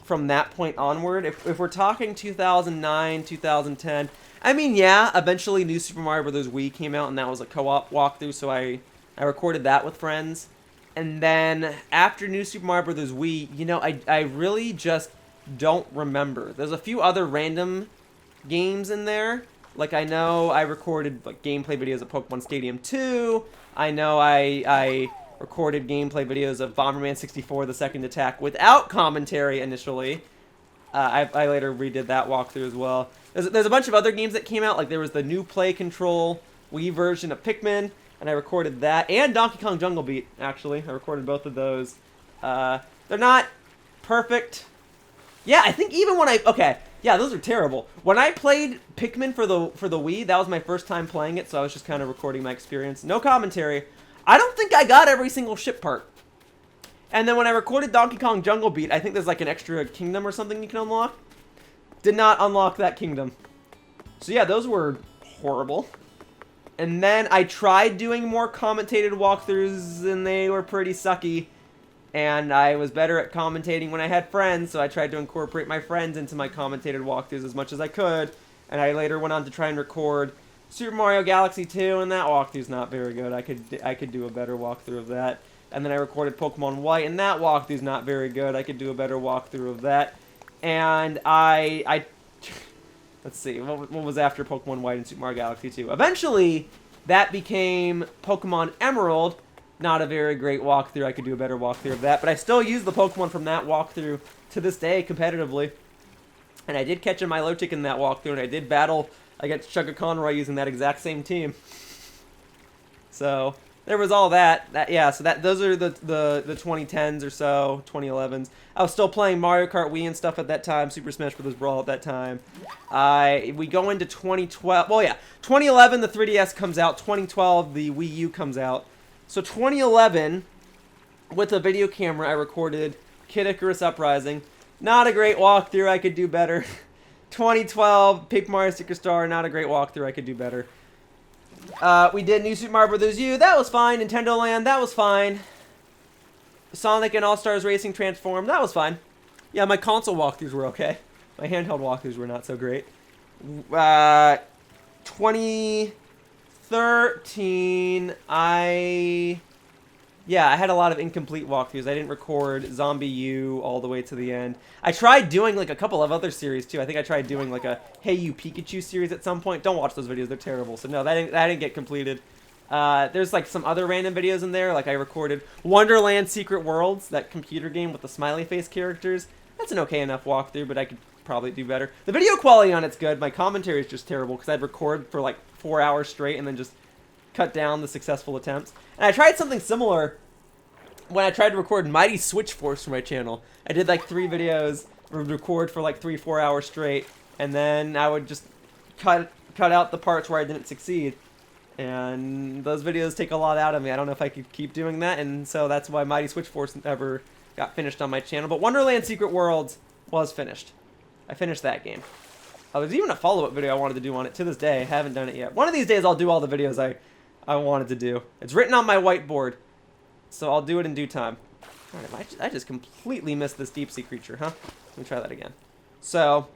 from that point onward. If we're talking 2009, 2010, I mean, yeah, eventually New Super Mario Bros. Wii came out, and that was a co-op walkthrough, so I recorded that with friends. And then after New Super Mario Bros. Wii, I really just don't remember. There's a few other random games in there. Like, I know I recorded like gameplay videos of Pokemon Stadium 2. I know I recorded gameplay videos of Bomberman 64, The Second Attack, without commentary initially. I later redid that walkthrough as well. There's a bunch of other games that came out. Like, there was the new Play Control Wii version of Pikmin, and I recorded that. And Donkey Kong Jungle Beat, actually. I recorded both of those. They're not perfect. Yeah, I think even when okay, yeah, those are terrible. When I played Pikmin for the Wii, that was my first time playing it, so I was just kind of recording my experience. No commentary. I don't think I got every single ship part. And then when I recorded Donkey Kong Jungle Beat, I think there's like an extra kingdom or something you can unlock. Did not unlock that kingdom. So yeah, those were horrible. And then I tried doing more commentated walkthroughs, and they were pretty sucky. And I was better at commentating when I had friends, so I tried to incorporate my friends into my commentated walkthroughs as much as I could. And I later went on to try and record Super Mario Galaxy 2, and that walkthrough's not very good. I could do a better walkthrough of that. And then I recorded Pokemon White, and that walkthrough's not very good. I could do a better walkthrough of that. And I let's see, what was after Pokemon White and Super Mario Galaxy 2? Eventually, that became Pokemon Emerald, Not a very great walkthrough. I could do a better walkthrough of that. But I still use the Pokemon from that walkthrough to this day competitively. And I did catch a Milotic in that walkthrough, and I did battle against Chugga Conroy using that exact same team. So there was all that. Yeah, so those are the 2010s or so, 2011s. I was still playing Mario Kart Wii and stuff at that time, Super Smash Bros. Brawl at that time. We go into 2012. Well, yeah, 2011 the 3DS comes out. 2012 the Wii U comes out. So 2011, with a video camera, I recorded Kid Icarus Uprising. Not a great walkthrough. I could do better. 2012 Paper Mario Sticker Star. Not a great walkthrough. I could do better. We did New Super Mario Bros. U. That was fine. Nintendo Land. That was fine. Sonic and All-Stars Racing Transform. That was fine. Yeah, my console walkthroughs were okay. My handheld walkthroughs were not so great. 2013, I had a lot of incomplete walkthroughs. I didn't record Zombie U all the way to the end. I tried doing like a couple of other series too. I think I tried doing like a Hey You Pikachu series at some point. Don't watch those videos; they're terrible. So no, that didn't get completed. There's like some other random videos in there. Like I recorded Wonderland Secret Worlds, that computer game with the smiley face characters. That's an okay enough walkthrough, but I could probably do better. The video quality on it's good. My commentary is just terrible because I'd record for like 4 hours straight and then just cut down the successful attempts. And I tried something similar when I tried to record Mighty Switch Force for my channel. I did like 3 videos, would record for like 3-4 hours straight, and then I would just cut out the parts where I didn't succeed. And those videos take a lot out of me. I don't know if I could keep doing that, and so that's why Mighty Switch Force never got finished on my channel. But Wonderland Secret Worlds was finished. I finished that game. There's even a follow-up video I wanted to do on it to this day. I haven't done it yet. One of these days I'll do all the videos I wanted to do. It's written on my whiteboard, so I'll do it in due time. I just completely missed this deep sea creature, huh? Let me try that again. So,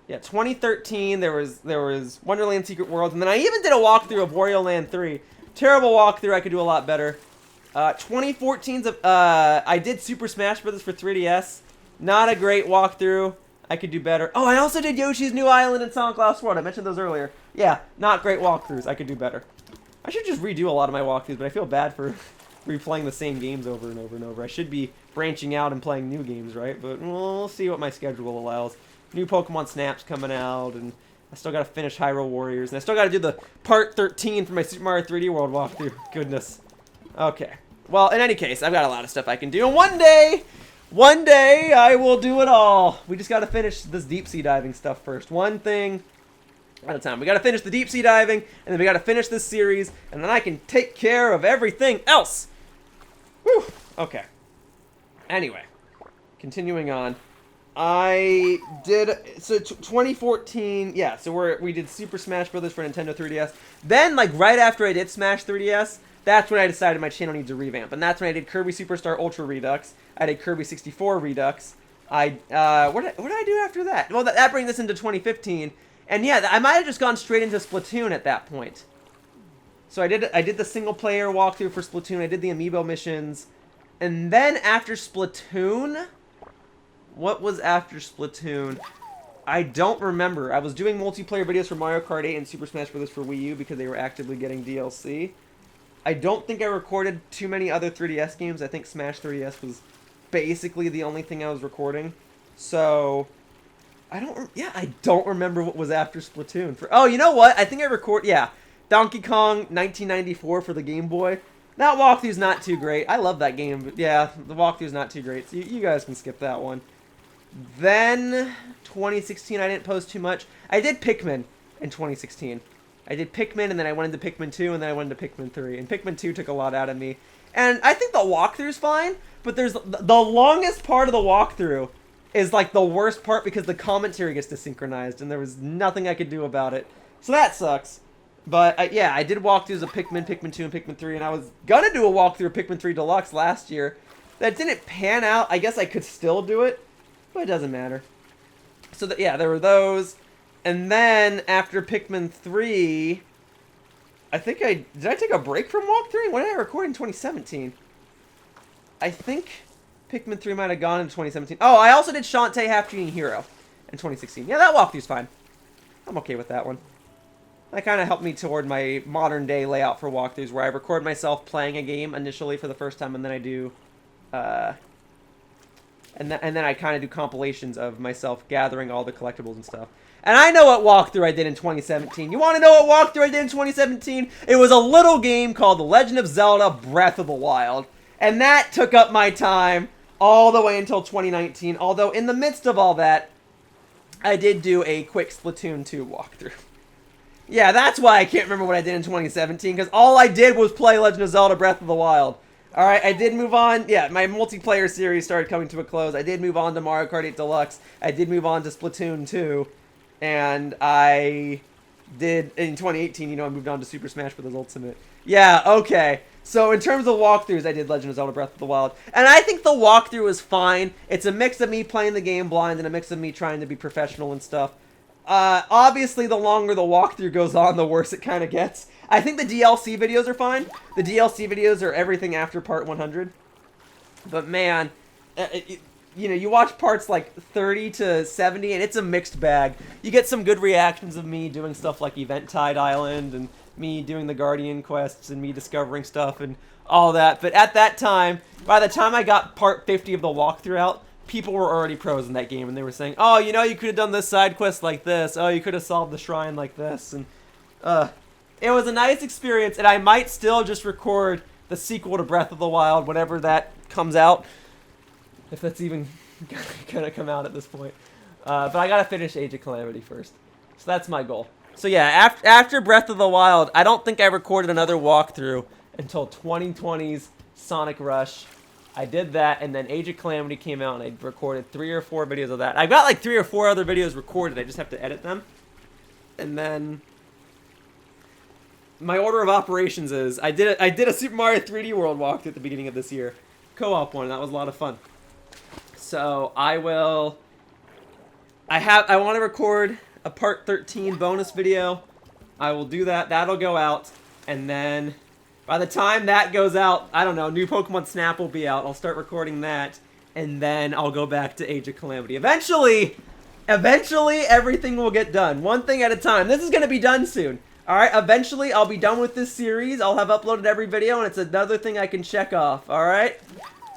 yeah, 2013 there was Wonderland Secret Worlds, and then I even did a walkthrough of Wario Land 3. Terrible walkthrough. I could do a lot better. 2014's I did Super Smash Bros. For 3DS. Not a great walkthrough. I could do better. Oh, I also did Yoshi's New Island and Sonic Lost World. I mentioned those earlier. Yeah, not great walkthroughs. I could do better. I should just redo a lot of my walkthroughs, but I feel bad for replaying the same games over and over and over. I should be branching out and playing new games, right? But we'll see what my schedule allows. New Pokemon Snap's coming out, and I still gotta finish Hyrule Warriors, and I still gotta do the Part 13 for my Super Mario 3D World walkthrough. Goodness. Okay. Well, in any case, I've got a lot of stuff I can do, and one day, I will do it all. We just gotta finish this deep sea diving stuff first. One thing at a time. We gotta finish the deep sea diving, and then we gotta finish this series, and then I can take care of everything else. Whew. Okay. Anyway, continuing on. I did, so 2014, yeah, so we did Super Smash Bros. For Nintendo 3DS. Then, like, right after I did Smash 3DS, that's when I decided my channel needs a revamp. And that's when I did Kirby Superstar Ultra Redux. I did Kirby 64 Redux. What did I do after that? Well, that brings us into 2015. And yeah, I might have just gone straight into Splatoon at that point. So I did the single player walkthrough for Splatoon. I did the amiibo missions. And then after Splatoon, what was after Splatoon? I don't remember. I was doing multiplayer videos for Mario Kart 8 and Super Smash Bros. For Wii U because they were actively getting DLC. I don't think I recorded too many other 3DS games. I think Smash 3DS was basically the only thing I was recording. So, I don't remember what was after Splatoon. Oh, you know what? I think Donkey Kong 1994 for the Game Boy. That walkthrough's not too great. I love that game, but yeah, the walkthrough's not too great. So you guys can skip that one. Then, 2016, I didn't post too much. I did Pikmin in 2016. I did Pikmin, and then I went into Pikmin 2, and then I went into Pikmin 3. And Pikmin 2 took a lot out of me. And I think the walkthrough's fine, but there's the longest part of the walkthrough is like the worst part because the commentary gets desynchronized, and there was nothing I could do about it. So that sucks. But yeah, I did walkthroughs of Pikmin, Pikmin 2, and Pikmin 3, and I was gonna do a walkthrough of Pikmin 3 Deluxe last year. That didn't pan out. I guess I could still do it, but it doesn't matter. So yeah, there were those. And then, after Pikmin 3, I think did I take a break from walkthrough? When did I record in 2017? I think Pikmin 3 might have gone in 2017. Oh, I also did Shantae Half Genie Hero in 2016. Yeah, that walkthrough's fine. I'm okay with that one. That kind of helped me toward my modern day layout for walkthroughs, where I record myself playing a game initially for the first time, and then I do, and then I kind of do compilations of myself gathering all the collectibles and stuff. And I know what walkthrough I did in 2017. You want to know what walkthrough I did in 2017? It was a little game called The Legend of Zelda Breath of the Wild. And that took up my time all the way until 2019. Although in the midst of all that, I did do a quick Splatoon 2 walkthrough. Yeah, that's why I can't remember what I did in 2017, because all I did was play Legend of Zelda Breath of the Wild. Alright, I did move on. Yeah, my multiplayer series started coming to a close. I did move on to Mario Kart 8 Deluxe. I did move on to Splatoon 2. And I did, in 2018, you know, I moved on to Super Smash Bros. Ultimate. Yeah, okay. So in terms of walkthroughs, I did Legend of Zelda Breath of the Wild. And I think the walkthrough is fine. It's a mix of me playing the game blind and a mix of me trying to be professional and stuff. Obviously, the longer the walkthrough goes on, the worse it kind of gets. I think the DLC videos are fine. The DLC videos are everything after part 100. But man, you know, you watch parts like 30 to 70, and it's a mixed bag. You get some good reactions of me doing stuff like Eventide Island, and me doing the Guardian quests, and me discovering stuff, and all that. But at that time, by the time I got part 50 of the walkthrough out, people were already pros in that game, and they were saying, oh, you know, you could have done this side quest like this. Oh, you could have solved the shrine like this. And it was a nice experience, and I might still just record the sequel to Breath of the Wild whenever that comes out. If that's even gonna come out at this point. But I gotta finish Age of Calamity first. So that's my goal. So yeah, after Breath of the Wild, I don't think I recorded another walkthrough until 2020's Sonic Rush. I did that, and then Age of Calamity came out, and I recorded 3 or 4 videos of that. I've got like 3 or 4 other videos recorded. I just have to edit them. And then my order of operations is I did a Super Mario 3D World walkthrough at the beginning of this year. Co-op one. That was a lot of fun. So I want to record a part 13 bonus video. I will do that. That'll go out. And then by the time that goes out, I don't know, new Pokemon Snap will be out. I'll start recording that. And then I'll go back to Age of Calamity. Eventually, everything will get done. One thing at a time. This is going to be done soon. Alright, eventually I'll be done with this series. I'll have uploaded every video, and it's another thing I can check off. Alright?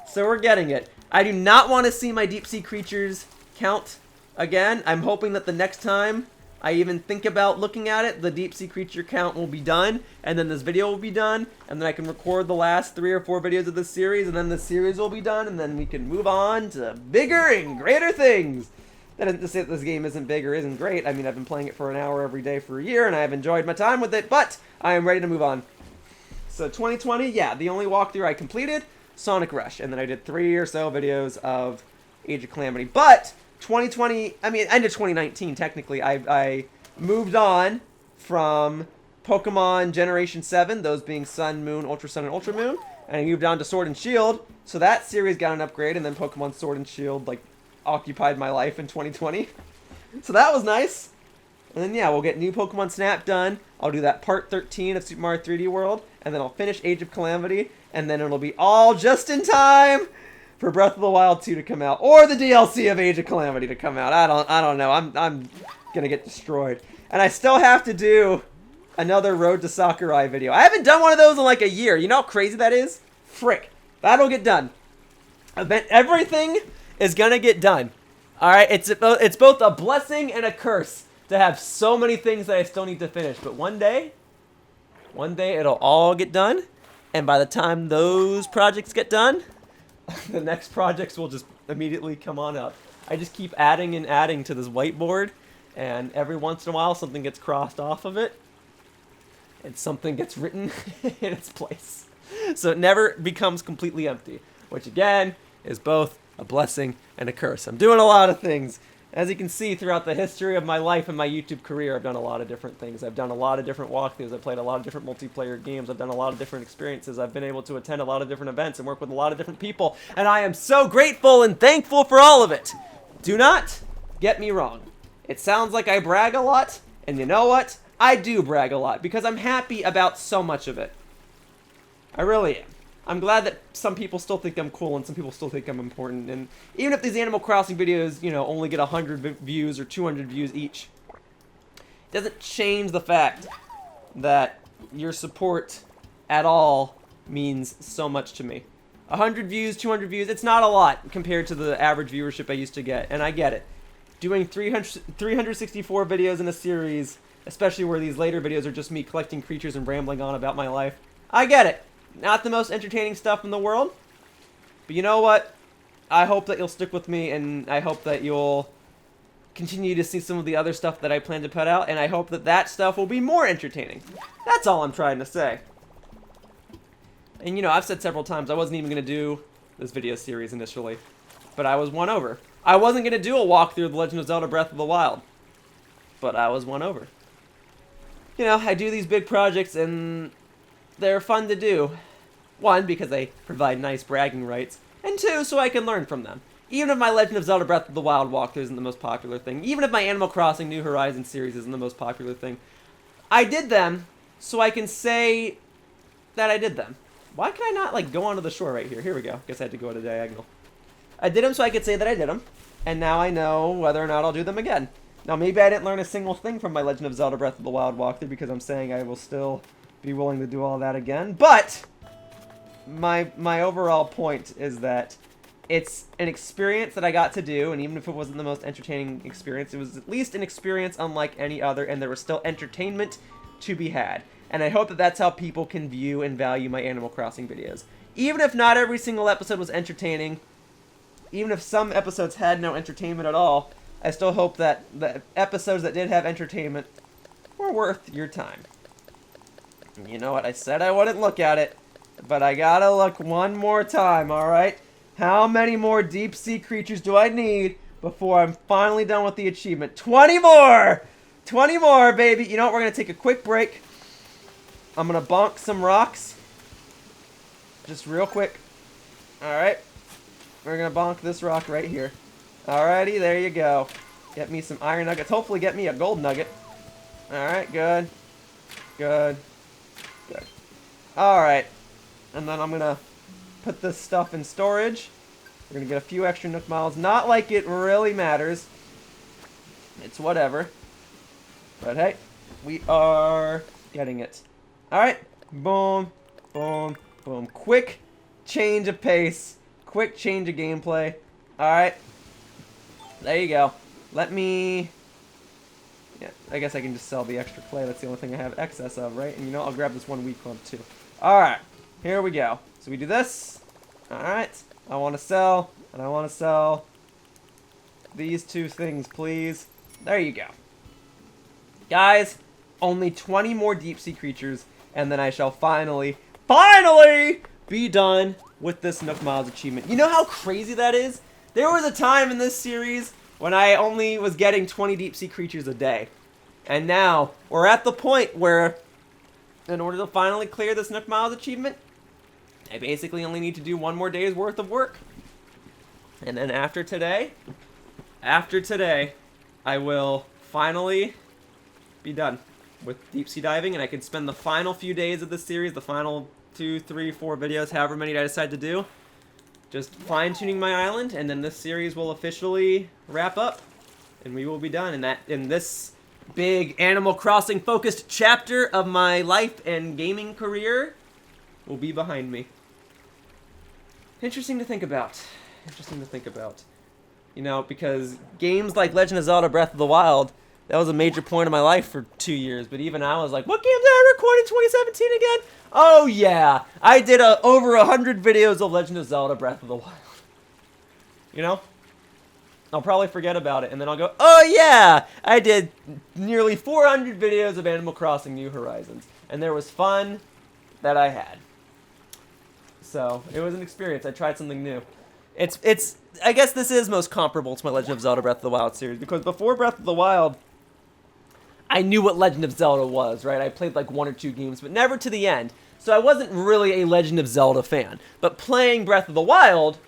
So we're getting it. I do not want to see my deep sea creatures count again. I'm hoping that the next time I even think about looking at it, the deep sea creature count will be done, and then this video will be done, and then I can record the last 3 or 4 videos of this series, and then the series will be done, and then we can move on to bigger and greater things. That isn't to say that this game isn't big or isn't great. I mean, I've been playing it for an hour every day for a year, and I've enjoyed my time with it, but I am ready to move on. So 2020, yeah, the only walkthrough I completed, Sonic Rush, and then I did 3 or so videos of Age of Calamity. But 2020, I mean, end of 2019, technically, I moved on from Pokemon Generation 7, those being Sun, Moon, Ultra Sun, and Ultra Moon, and I moved on to Sword and Shield, so that series got an upgrade, and then Pokemon Sword and Shield, like, occupied my life in 2020. So that was nice. And then, yeah, we'll get new Pokemon Snap done. I'll do that part 13 of Super Mario 3D World, and then I'll finish Age of Calamity, and then it'll be all just in time for Breath of the Wild 2 to come out, or the DLC of Age of Calamity to come out. I don't know. I'm gonna get destroyed. And I still have to do another Road to Sakurai video. I haven't done one of those in like a year. You know how crazy that is? Frick. That'll get done. Everything is gonna get done. Alright, it's both a blessing and a curse to have so many things that I still need to finish. But one day it'll all get done. And by the time those projects get done, the next projects will just immediately come on up. I just keep adding and adding to this whiteboard, and every once in a while something gets crossed off of it, and something gets written in its place. So it never becomes completely empty, which again is both a blessing and a curse. I'm doing a lot of things. As you can see throughout the history of my life and my YouTube career, I've done a lot of different things. I've done a lot of different walkthroughs. I've played a lot of different multiplayer games. I've done a lot of different experiences. I've been able to attend a lot of different events and work with a lot of different people. And I am so grateful and thankful for all of it. Do not get me wrong. It sounds like I brag a lot. And you know what? I do brag a lot because I'm happy about so much of it. I really am. I'm glad that some people still think I'm cool and some people still think I'm important. And even if these Animal Crossing videos, you know, only get 100 views or 200 views each, doesn't change the fact that your support at all means so much to me. 100 views, 200 views, it's not a lot compared to the average viewership I used to get, and I get it. Doing 364 videos in a series, especially where these later videos are just me collecting creatures and rambling on about my life, I get it. Not the most entertaining stuff in the world, but you know what? I hope that you'll stick with me, and I hope that you'll continue to see some of the other stuff that I plan to put out, and I hope that that stuff will be more entertaining. That's all I'm trying to say. And you know, I've said several times I wasn't even going to do this video series initially, but I was won over. I wasn't going to do a walkthrough of The Legend of Zelda Breath of the Wild, but I was won over. You know, I do these big projects, and they're fun to do. One, because they provide nice bragging rights, and two, so I can learn from them. Even if my Legend of Zelda Breath of the Wild walkthrough isn't the most popular thing, even if my Animal Crossing New Horizons series isn't the most popular thing, I did them so I can say that I did them. Why can I not, like, go onto the shore right here? Here we go. Guess I had to go at a diagonal. I did them so I could say that I did them, and now I know whether or not I'll do them again. Now, maybe I didn't learn a single thing from my Legend of Zelda Breath of the Wild walkthrough because I'm saying I will still be willing to do all that again, but my overall point is that it's an experience that I got to do, and even if it wasn't the most entertaining experience, it was at least an experience unlike any other, and there was still entertainment to be had. And I hope that that's how people can view and value my Animal Crossing videos. Even if not every single episode was entertaining, even if some episodes had no entertainment at all, I still hope that the episodes that did have entertainment were worth your time. You know what? I said I wouldn't look at it, but I gotta look one more time, alright? How many more deep sea creatures do I need before I'm finally done with the achievement? 20 more! 20 more, baby! You know what? We're gonna take a quick break. I'm gonna bonk some rocks. Just real quick. Alright. We're gonna bonk this rock right here. Alrighty, there you go. Get me some iron nuggets. Hopefully get me a gold nugget. Alright, good. Good. Good. Alright. And then I'm gonna put this stuff in storage. We're gonna get a few extra Nook Miles. Not like it really matters. It's whatever. But hey, we are getting it. Alright. Boom. Boom. Boom. Quick change of pace. Quick change of gameplay. Alright. There you go. Let me... Yeah, I guess I can just sell the extra clay. That's the only thing I have excess of, right? And you know, I'll grab this one wheat clump too. Alright. Here we go. So we do this. Alright. I want to sell. And I want to sell these two things, please. There you go. Guys, only 20 more deep sea creatures. And then I shall finally be done with this Nook Miles achievement. You know how crazy that is? There was a time in this series when I only was getting 20 deep sea creatures a day. And now, we're at the point where, in order to finally clear this Nook Miles achievement, I basically only need to do one more day's worth of work. And then after today, I will finally be done with deep sea diving, and I can spend the final few days of this series, the final 2, 3, 4 videos, however many I decide to do, just fine-tuning my island, and then this series will officially wrap up, and we will be done. And in this big Animal Crossing focused chapter of my life and gaming career will be behind me. Interesting to think about. Interesting to think about. You know, because games like Legend of Zelda Breath of the Wild, that was a major point of my life for 2 years, but even I was like, what game did I record in 2017 again? Oh yeah, I did over 100 videos of Legend of Zelda Breath of the Wild. You know? I'll probably forget about it, and then I'll go, oh yeah, I did nearly 400 videos of Animal Crossing New Horizons, and there was fun that I had. So, it was an experience. I tried something new. I guess this is most comparable to my Legend of Zelda Breath of the Wild series, because before Breath of the Wild, I knew what Legend of Zelda was, right? I played like 1 or 2 games, but never to the end. So I wasn't really a Legend of Zelda fan. But playing Breath of the Wild,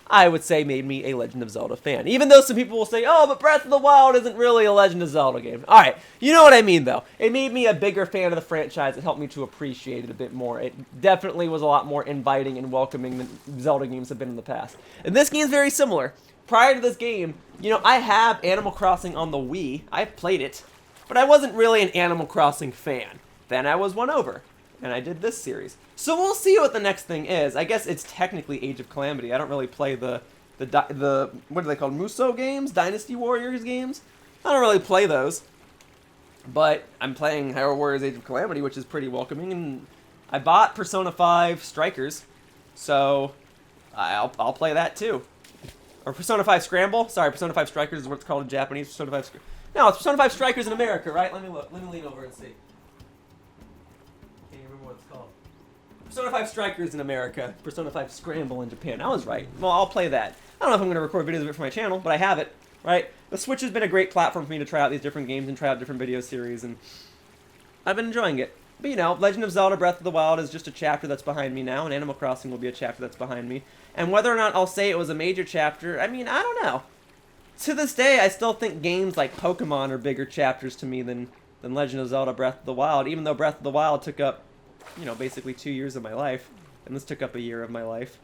I would say made me a Legend of Zelda fan. Even though some people will say, oh, but Breath of the Wild isn't really a Legend of Zelda game. Alright, you know what I mean, though. It made me a bigger fan of the franchise. It helped me to appreciate it a bit more. It definitely was a lot more inviting and welcoming than Zelda games have been in the past. And this game's very similar. Prior to this game, you know, I have Animal Crossing on the Wii. I've played it. but I wasn't really an Animal Crossing fan. Then I was won over, and I did this series. So we'll see what the next thing is. I guess it's technically Age of Calamity. I don't really play the what are they called? Musou games? Dynasty Warriors games? I don't really play those. But I'm playing Hyrule Warriors Age of Calamity, which is pretty welcoming, and I bought Persona 5 Strikers, so I'll play that too. Or Persona 5 Scramble? Sorry, Persona 5 Strikers is what it's called in Japanese. Persona 5 No, it's Persona 5 Strikers in America, right? Let me look. Let me lean over and see. Can't remember what it's called. Persona 5 Strikers in America. Persona 5 Scramble in Japan. I was right. Well, I'll play that. I don't know if I'm going to record videos of it for my channel, but I have it, right? The Switch has been a great platform for me to try out these different games and try out different video series, and I've been enjoying it. But, you know, Legend of Zelda Breath of the Wild is just a chapter that's behind me now, and Animal Crossing will be a chapter that's behind me. And whether or not I'll say it was a major chapter, I mean, I don't know. To this day, I still think games like Pokemon are bigger chapters to me than Legend of Zelda Breath of the Wild, even though Breath of the Wild took up, you know, basically 2 years of my life, and this took up a year of my life.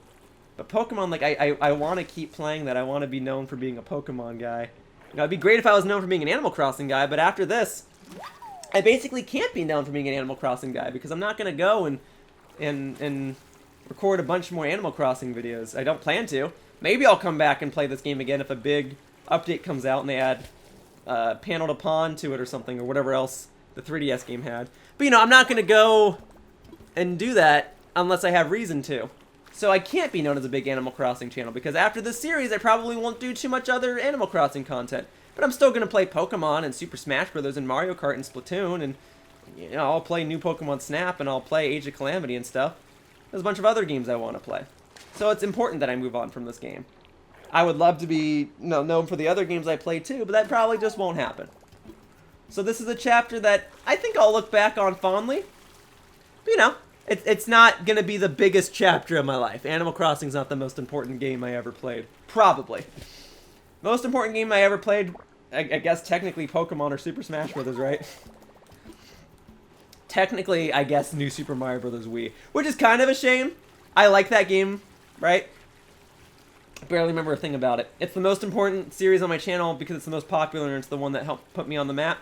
But Pokemon, like, I want to keep playing that. I want to be known for being a Pokemon guy. You know, it'd be great if I was known for being an Animal Crossing guy, but after this, I basically can't be known for being an Animal Crossing guy, because I'm not going to go and record a bunch more Animal Crossing videos. I don't plan to. Maybe I'll come back and play this game again if a big update comes out and they add Panel to Pond to it or something, or whatever else the 3DS game had. But, you know, I'm not going to go and do that unless I have reason to. So I can't be known as a big Animal Crossing channel, because after this series, I probably won't do too much other Animal Crossing content. But I'm still going to play Pokemon and Super Smash Bros. And Mario Kart and Splatoon, and, you know, I'll play new Pokemon Snap, and I'll play Age of Calamity and stuff. There's a bunch of other games I want to play. So it's important that I move on from this game. I would love to be, you know, known for the other games I play too, but that probably just won't happen. So this is a chapter that I think I'll look back on fondly. But, you know, it's not going to be the biggest chapter of my life. Animal Crossing's not the most important game I ever played. Probably. Most important game I ever played, I guess technically Pokemon or Super Smash Bros., right? Technically, I guess New Super Mario Bros. Wii, which is kind of a shame. I like that game, right? I barely remember a thing about it. It's the most important series on my channel because it's the most popular and it's the one that helped put me on the map.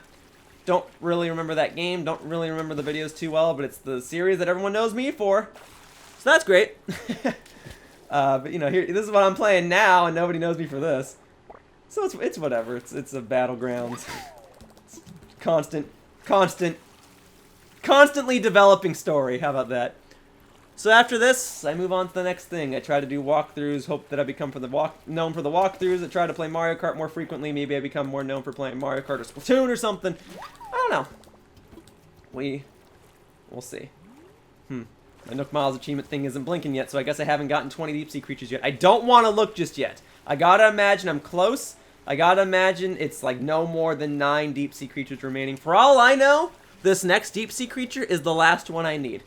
Don't really remember that game, don't really remember the videos too well, but it's the series that everyone knows me for. So that's great. But, you know, here, this is what I'm playing now, and nobody knows me for this. So it's whatever. It's a battlegrounds. It's constantly developing story. How about that? So after this, I move on to the next thing. I try to do walkthroughs, hope that I become known for the walkthroughs. I try to play Mario Kart more frequently. Maybe I become more known for playing Mario Kart or Splatoon or something. I don't know. We'll see. My Nook Miles achievement thing isn't blinking yet, so I guess I haven't gotten 20 deep sea creatures yet. I don't want to look just yet. I gotta imagine I'm close. I gotta imagine it's like no more than 9 deep sea creatures remaining. For all I know, this next deep sea creature is the last one I need.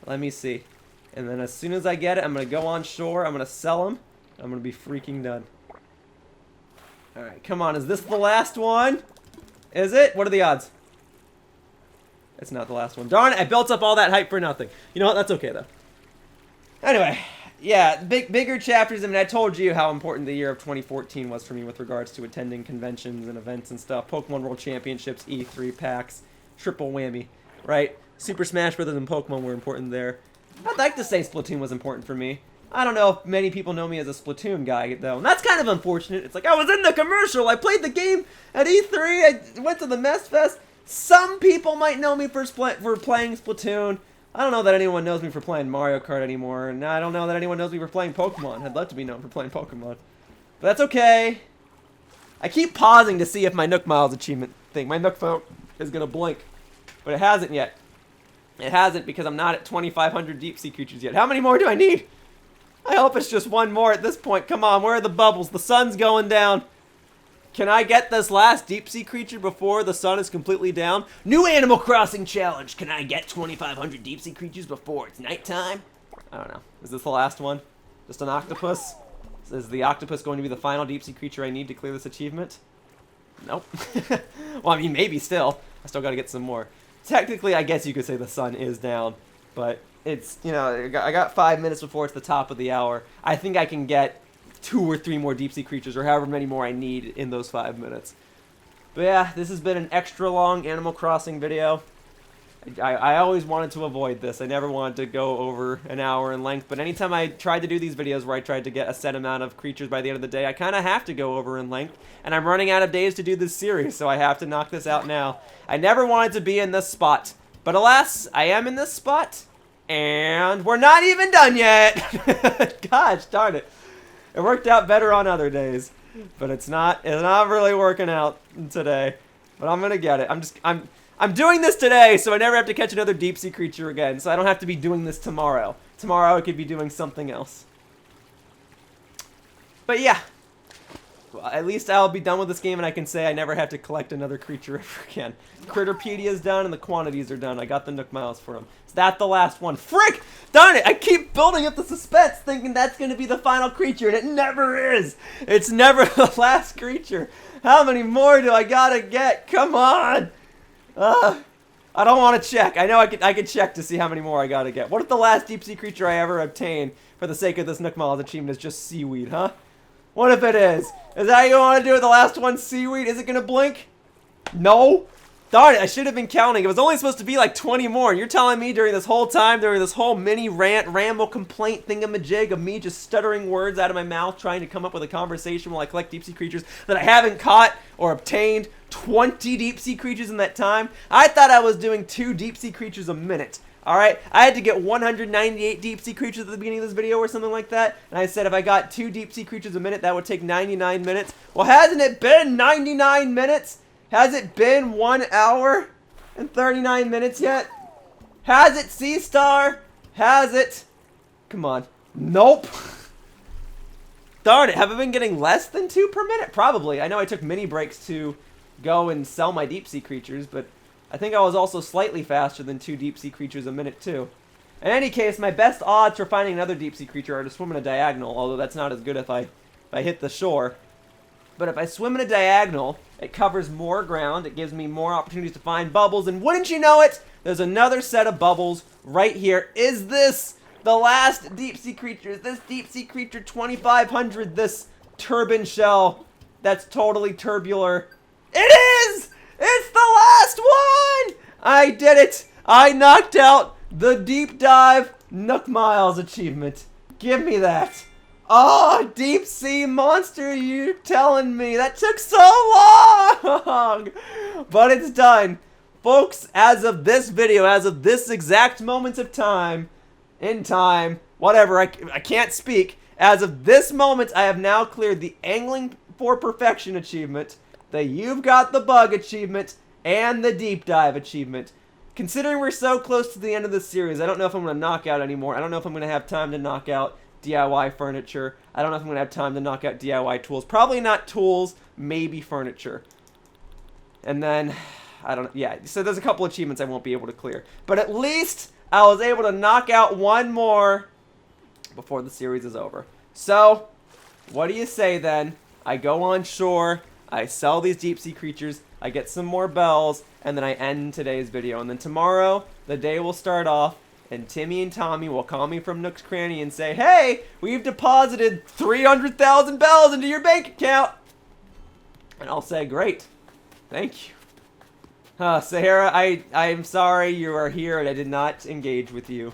Let me see. And then as soon as I get it, I'm going to go on shore. I'm going to sell them. I'm going to be freaking done. Alright, come on. Is this the last one? Is it? What are the odds? It's not the last one. Darn it, I built up all that hype for nothing. You know what? That's okay, though. Anyway, yeah, bigger chapters. I mean, I told you how important the year of 2014 was for me with regards to attending conventions and events and stuff. Pokemon World Championships, E3, PAX, triple whammy, right? Super Smash Bros. And Pokemon were important there. I'd like to say Splatoon was important for me. I don't know if many people know me as a Splatoon guy, though. And that's kind of unfortunate. It's like, I was in the commercial. I played the game at E3. I went to the Mess Fest. Some people might know me for playing Splatoon. I don't know that anyone knows me for playing Mario Kart anymore. And I don't know that anyone knows me for playing Pokemon. I'd love to be known for playing Pokemon. But that's okay. I keep pausing to see if my Nook Miles achievement thing, my Nook phone, is going to blink. But it hasn't yet. It hasn't because I'm not at 2,500 deep sea creatures yet. How many more do I need? I hope it's just one more at this point. Come on, where are the bubbles? The sun's going down. Can I get this last deep sea creature before the sun is completely down? New Animal Crossing challenge. Can I get 2,500 deep sea creatures before it's nighttime? I don't know. Is this the last one? Just an octopus? Is the octopus going to be the final deep sea creature I need to clear this achievement? Nope. Well, I mean, maybe still. I still got to get some more. Technically, I guess you could say the sun is down, but it's, you know, I got 5 minutes before it's the top of the hour. I think I can get 2 or 3 more deep sea creatures, or however many more I need in those 5 minutes. But yeah, this has been an extra long Animal Crossing video. I always wanted to avoid this. I never wanted to go over an hour in length, but anytime I tried to do these videos where I tried to get a set amount of creatures by the end of the day, I kind of have to go over in length, and I'm running out of days to do this series, so I have to knock this out now. I never wanted to be in this spot, but alas, I am in this spot, and we're not even done yet! Gosh darn it. It worked out better on other days, but it's not really working out today. But I'm gonna get it. I'm doing this today, so I never have to catch another deep sea creature again, so I don't have to be doing this tomorrow. Tomorrow I could be doing something else. But yeah, well, at least I'll be done with this game and I can say I never have to collect another creature ever again. Critterpedia's done and the quantities are done. I got the Nook Miles for them. Is that the last one? Frick! Darn it! I keep building up the suspense thinking that's going to be the final creature, and it never is! It's never the last creature. How many more do I gotta get? Come on! I don't want to check. I know I could check to see how many more I gotta get. What if the last deep sea creature I ever obtain for the sake of this Nook Miles achievement is just seaweed, huh? What if it is? Is that how you want to do it? The last one, seaweed? Is it gonna blink? No? Darn it, I should have been counting. It was only supposed to be like 20 more. You're telling me during this whole time, during this whole mini rant, ramble, complaint thingamajig of me just stuttering words out of my mouth trying to come up with a conversation while I collect deep sea creatures that I haven't caught or obtained 20 deep sea creatures in that time? I thought I was doing 2 deep sea creatures a minute. Alright, I had to get 198 deep sea creatures at the beginning of this video or something like that. And I said if I got 2 deep sea creatures a minute, that would take 99 minutes. Well, hasn't it been 99 minutes? Has it been 1 hour and 39 minutes yet? Has it, Sea Star? Has it? Come on. Nope. Darn it, have I been getting less than 2 per minute? Probably. I know I took mini breaks to go and sell my deep sea creatures, but I think I was also slightly faster than 2 deep sea creatures a minute too. In any case, my best odds for finding another deep sea creature are to swim in a diagonal, although that's not as good if I hit the shore. But if I swim in a diagonal, it covers more ground, it gives me more opportunities to find bubbles, and wouldn't you know it, there's another set of bubbles right here. Is this the last deep sea creature? Is this deep sea creature 2500, this turbine shell that's totally turbular? It is! It's the last one! I did it! I knocked out the deep dive Nook Miles achievement. Give me that. Oh, deep sea monster, you're telling me. That took so long! But it's done. Folks, as of this video, as of this exact moment of time, whatever, I can't speak. As of this moment, I have now cleared the Angling for Perfection achievement, the You've Got the Bug achievement, and the Deep Dive achievement. Considering we're so close to the end of this series, I don't know if I'm going to knock out anymore. I don't know if I'm going to have time to knock out DIY furniture. I don't know if I'm going to have time to knock out DIY tools. Probably not tools, maybe furniture. And then, I don't know, yeah, so there's a couple achievements I won't be able to clear. But at least I was able to knock out one more before the series is over. So, what do you say then? I go on shore, I sell these deep sea creatures, I get some more bells, and then I end today's video. And then tomorrow, the day will start off, and Timmy and Tommy will call me from Nook's Cranny and say, hey, we've deposited 300,000 bells into your bank account. And I'll say, great. Thank you. Sahara, I'm sorry you are here and I did not engage with you.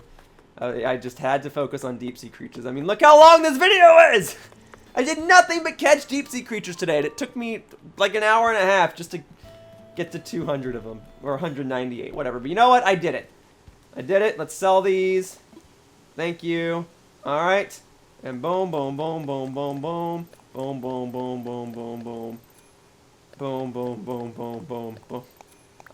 I just had to focus on deep sea creatures. I mean, look how long this video is! I did nothing but catch deep sea creatures today, and it took me like an hour and a half just to get to 200 of them. Or 198, whatever. But you know what? I did it. I did it. Let's sell these. Thank you. Alright. And boom, boom, boom, boom, boom, boom. Boom, boom, boom, boom, boom, boom. Boom, boom, boom, boom, boom, boom.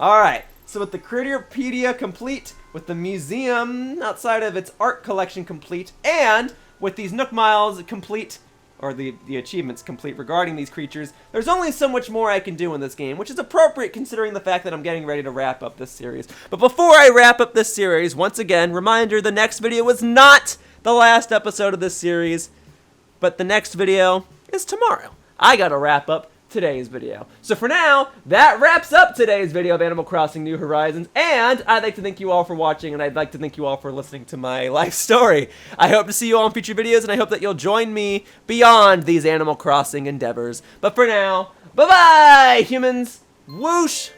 Alright. So with the Critterpedia complete, with the museum outside of its art collection complete, and with these Nook Miles complete, or the achievements complete regarding these creatures, there's only so much more I can do in this game, which is appropriate considering the fact that I'm getting ready to wrap up this series. But before I wrap up this series, once again, reminder, the next video was not the last episode of this series, but the next video is tomorrow. I gotta wrap up today's video. So for now, that wraps up today's video of Animal Crossing New Horizons, and I'd like to thank you all for watching, and I'd like to thank you all for listening to my life story. I hope to see you all in future videos, and I hope that you'll join me beyond these Animal Crossing endeavors. But for now, bye-bye, humans! Whoosh!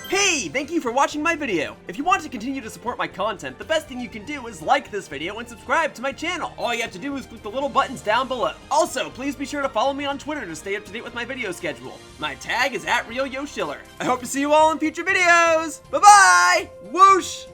Hey, thank you for watching my video. If you want to continue to support my content, the best thing you can do is like this video and subscribe to my channel. All you have to do is click the little buttons down below. Also, please be sure to follow me on Twitter to stay up to date with my video schedule. My tag is @RealYoshiller. I hope to see you all in future videos. Bye-bye! Whoosh!